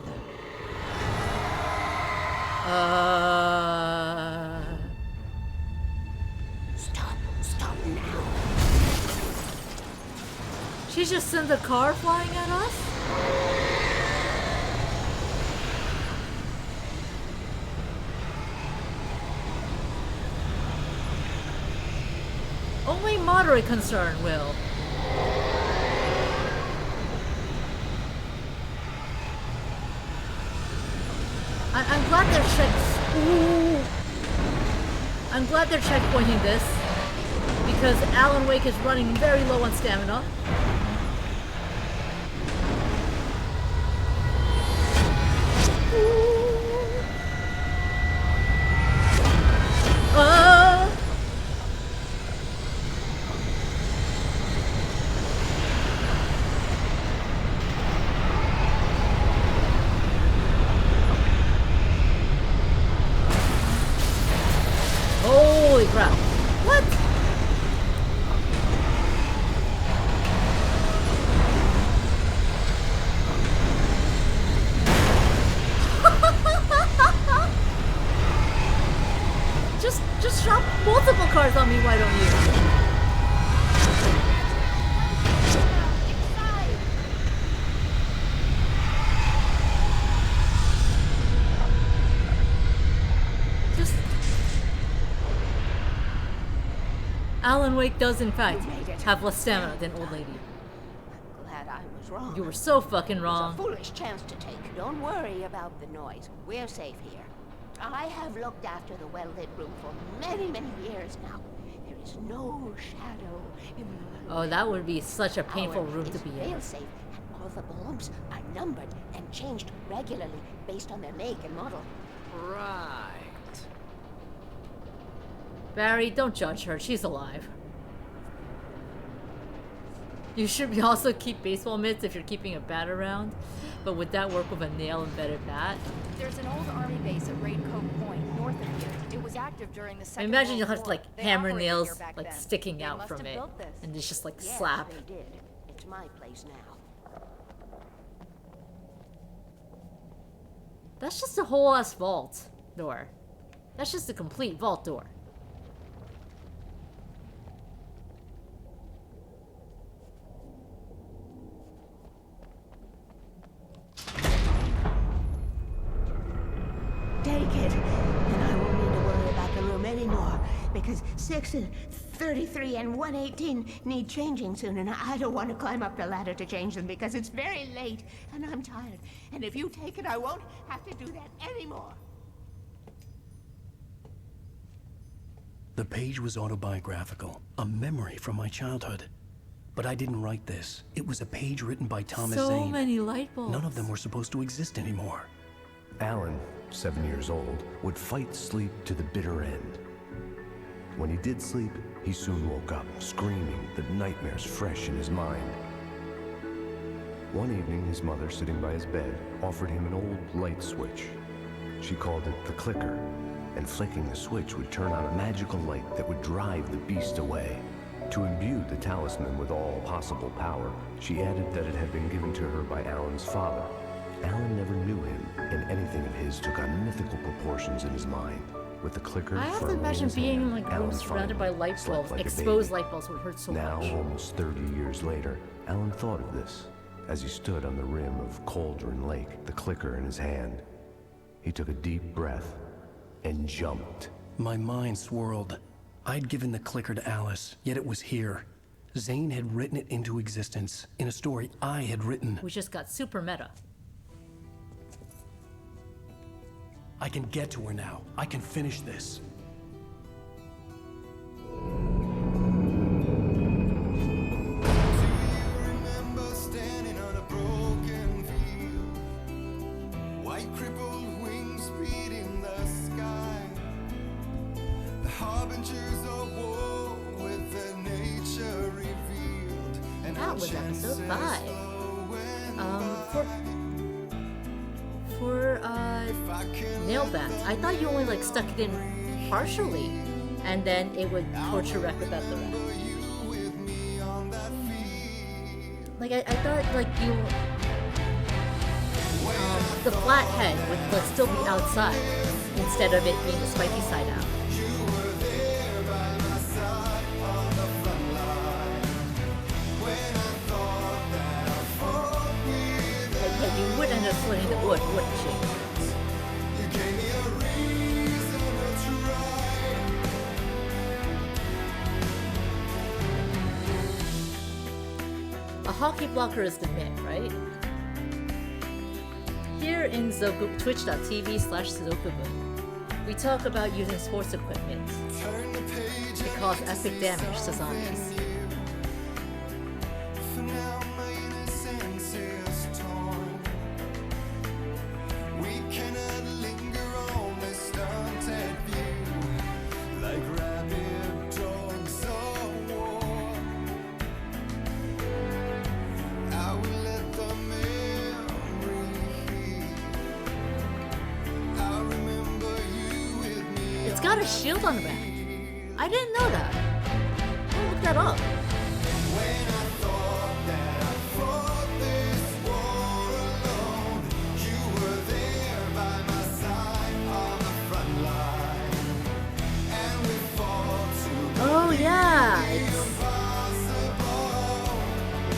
Stop now. She just sent a car flying at us? Only moderate concern, Will. I'm glad they're checkpointing this because Alan Wake is running very low on stamina. Holy crap. What? Just shop multiple cars on me, why don't you? Alan Wake does, in fact, have less stamina than Old Lady. Glad I was wrong. You were so fucking It wrong. was a foolish chance to take. Don't worry about the noise. We're safe here. I have looked after the well-lit room for many, many years now. There is no shadow in the... Oh, that would be such a painful room to be in. Real safe, and all the bulbs are numbered and changed regularly based on their make and model. Right. Barry, don't judge her. She's alive. You should also keep baseball mitts if you're keeping a bat around, but would that work with a nail-embedded bat? There's an old army base at Raincoat Point, north of here. It was active during the I Second imagine World you'll have War. like They hammer operated nails here back like then. sticking They out must from have it, built this. and it's just like Yes, slap. they did. It's my place now. That's just a whole ass vault door. That's just a complete vault door. Take it, and I won't need to worry about the room anymore, because 6 and 33 and 118 need changing soon, and I don't want to climb up the ladder to change them because it's very late, and I'm tired. And if you take it, I won't have to do that anymore. The page was autobiographical, a memory from my childhood. But I didn't write this. It was a page written by Thomas So Zane. many light bulbs. None of them were supposed to exist anymore. Alan, 7 years old, would fight sleep to the bitter end. When he did sleep, he soon woke up, screaming, the nightmares fresh in his mind. One evening, his mother, sitting by his bed, offered him an old light switch. She called it the clicker, and flicking the switch would turn on a magical light that would drive the beast away. To imbue the talisman with all possible power, she added that it had been given to her by Alan's father. Alan never knew him, and anything of his took on mythical proportions in his mind. With the clicker I have to firmly in imagine his being in hand, like Alan rooms surrounded by finally light slept bulbs. like a Exposed baby. light bulbs would hurt so Now, much. almost 30 years later, Alan thought of this as he stood on the rim of Cauldron Lake, the clicker in his hand. He took a deep breath and jumped. My mind swirled. I'd given the clicker to Alice, yet it was here. Zane had written it into existence in a story I had written. We just got super meta. I can get to her now. I can finish this. That was episode 5. For nail bats, I thought you only like stuck it in partially, and then it would torture wreck without the rest. Like I thought like you, the flat head would like still be outside instead of it being the spiky side out. You would end up splitting the wood, wouldn't you? A hockey blocker is the myth, right? Here in twitch.tv/ZokuBoon, we talk about using sports equipment to cause epic damage to zombies. It's got a shield on the back. I didn't know that. I'll look that up. Oh yeah,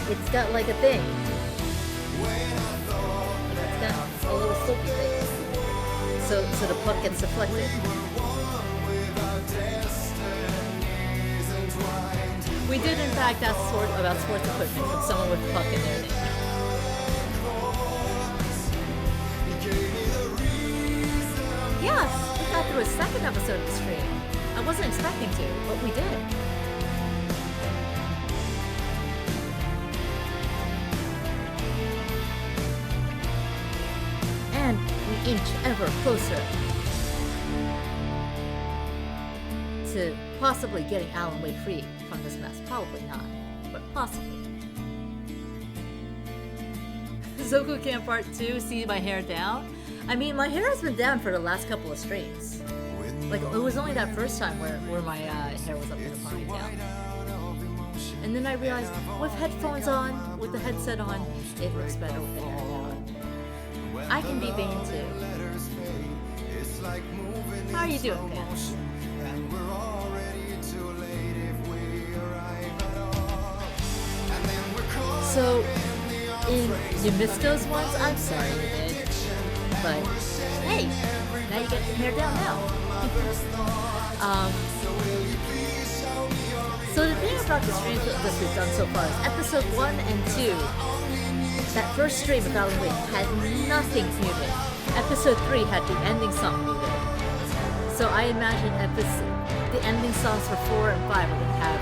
it's got like a thing. It's got a little slopey thing. So the puck gets deflected. We did in fact ask about sports equipment from someone with Puck in their name. Yes, we got through a second episode of the stream. I wasn't expecting to, but we did. And we inch ever closer to possibly getting Alan Wake free from this mess. Probably not, but possibly. Zoku Camp Part 2, see my hair down? I mean, my hair has been down for the last couple of streams. Like, it was only that first time where my hair was up in a ponytail. And then I realized, with headphones on, with the headset on, it looks better with the hair down. I can be vain too. How are you doing, Pants? So, you missed those ones? I'm sorry you did. But, hey, now you get your hair down now. So the thing about the streams that we've done so far is episode 1 and 2. That first stream of Alan Wake had nothing muted. Episode 3 had the ending song muted. So I imagine the ending songs for 4 and 5 are going to have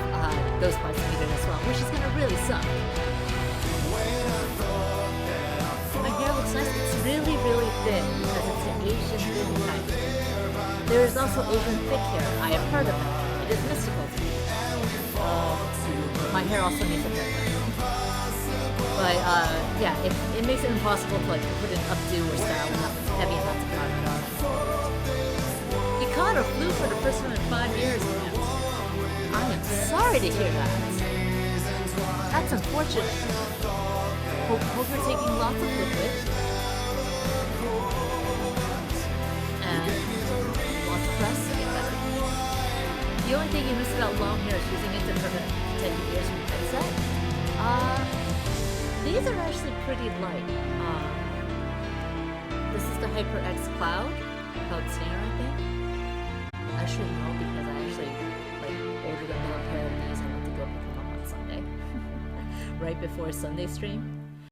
those parts muted as well, which is going to really suck. My hair looks nice. It's really, really thin because it's an Asian thin type. There is also Asian thick hair. I have heard of it. It is mystical to me. My hair also needs a haircut. But yeah, it makes it impossible to like put an updo or style without heavy amounts of product on it. You caught a flu for the first time in 5 years, man. I am sorry to hear that. That's unfortunate. Hope you're taking lots of liquid. And lots of rest to get better. The only thing you miss about long hair is using it to prevent taking ears from the headset. These are actually pretty light. This is the HyperX Cloud Snare, I think. I should know because I actually ordered another pair of these. I went to go pick them up on Sunday, right before Sunday stream.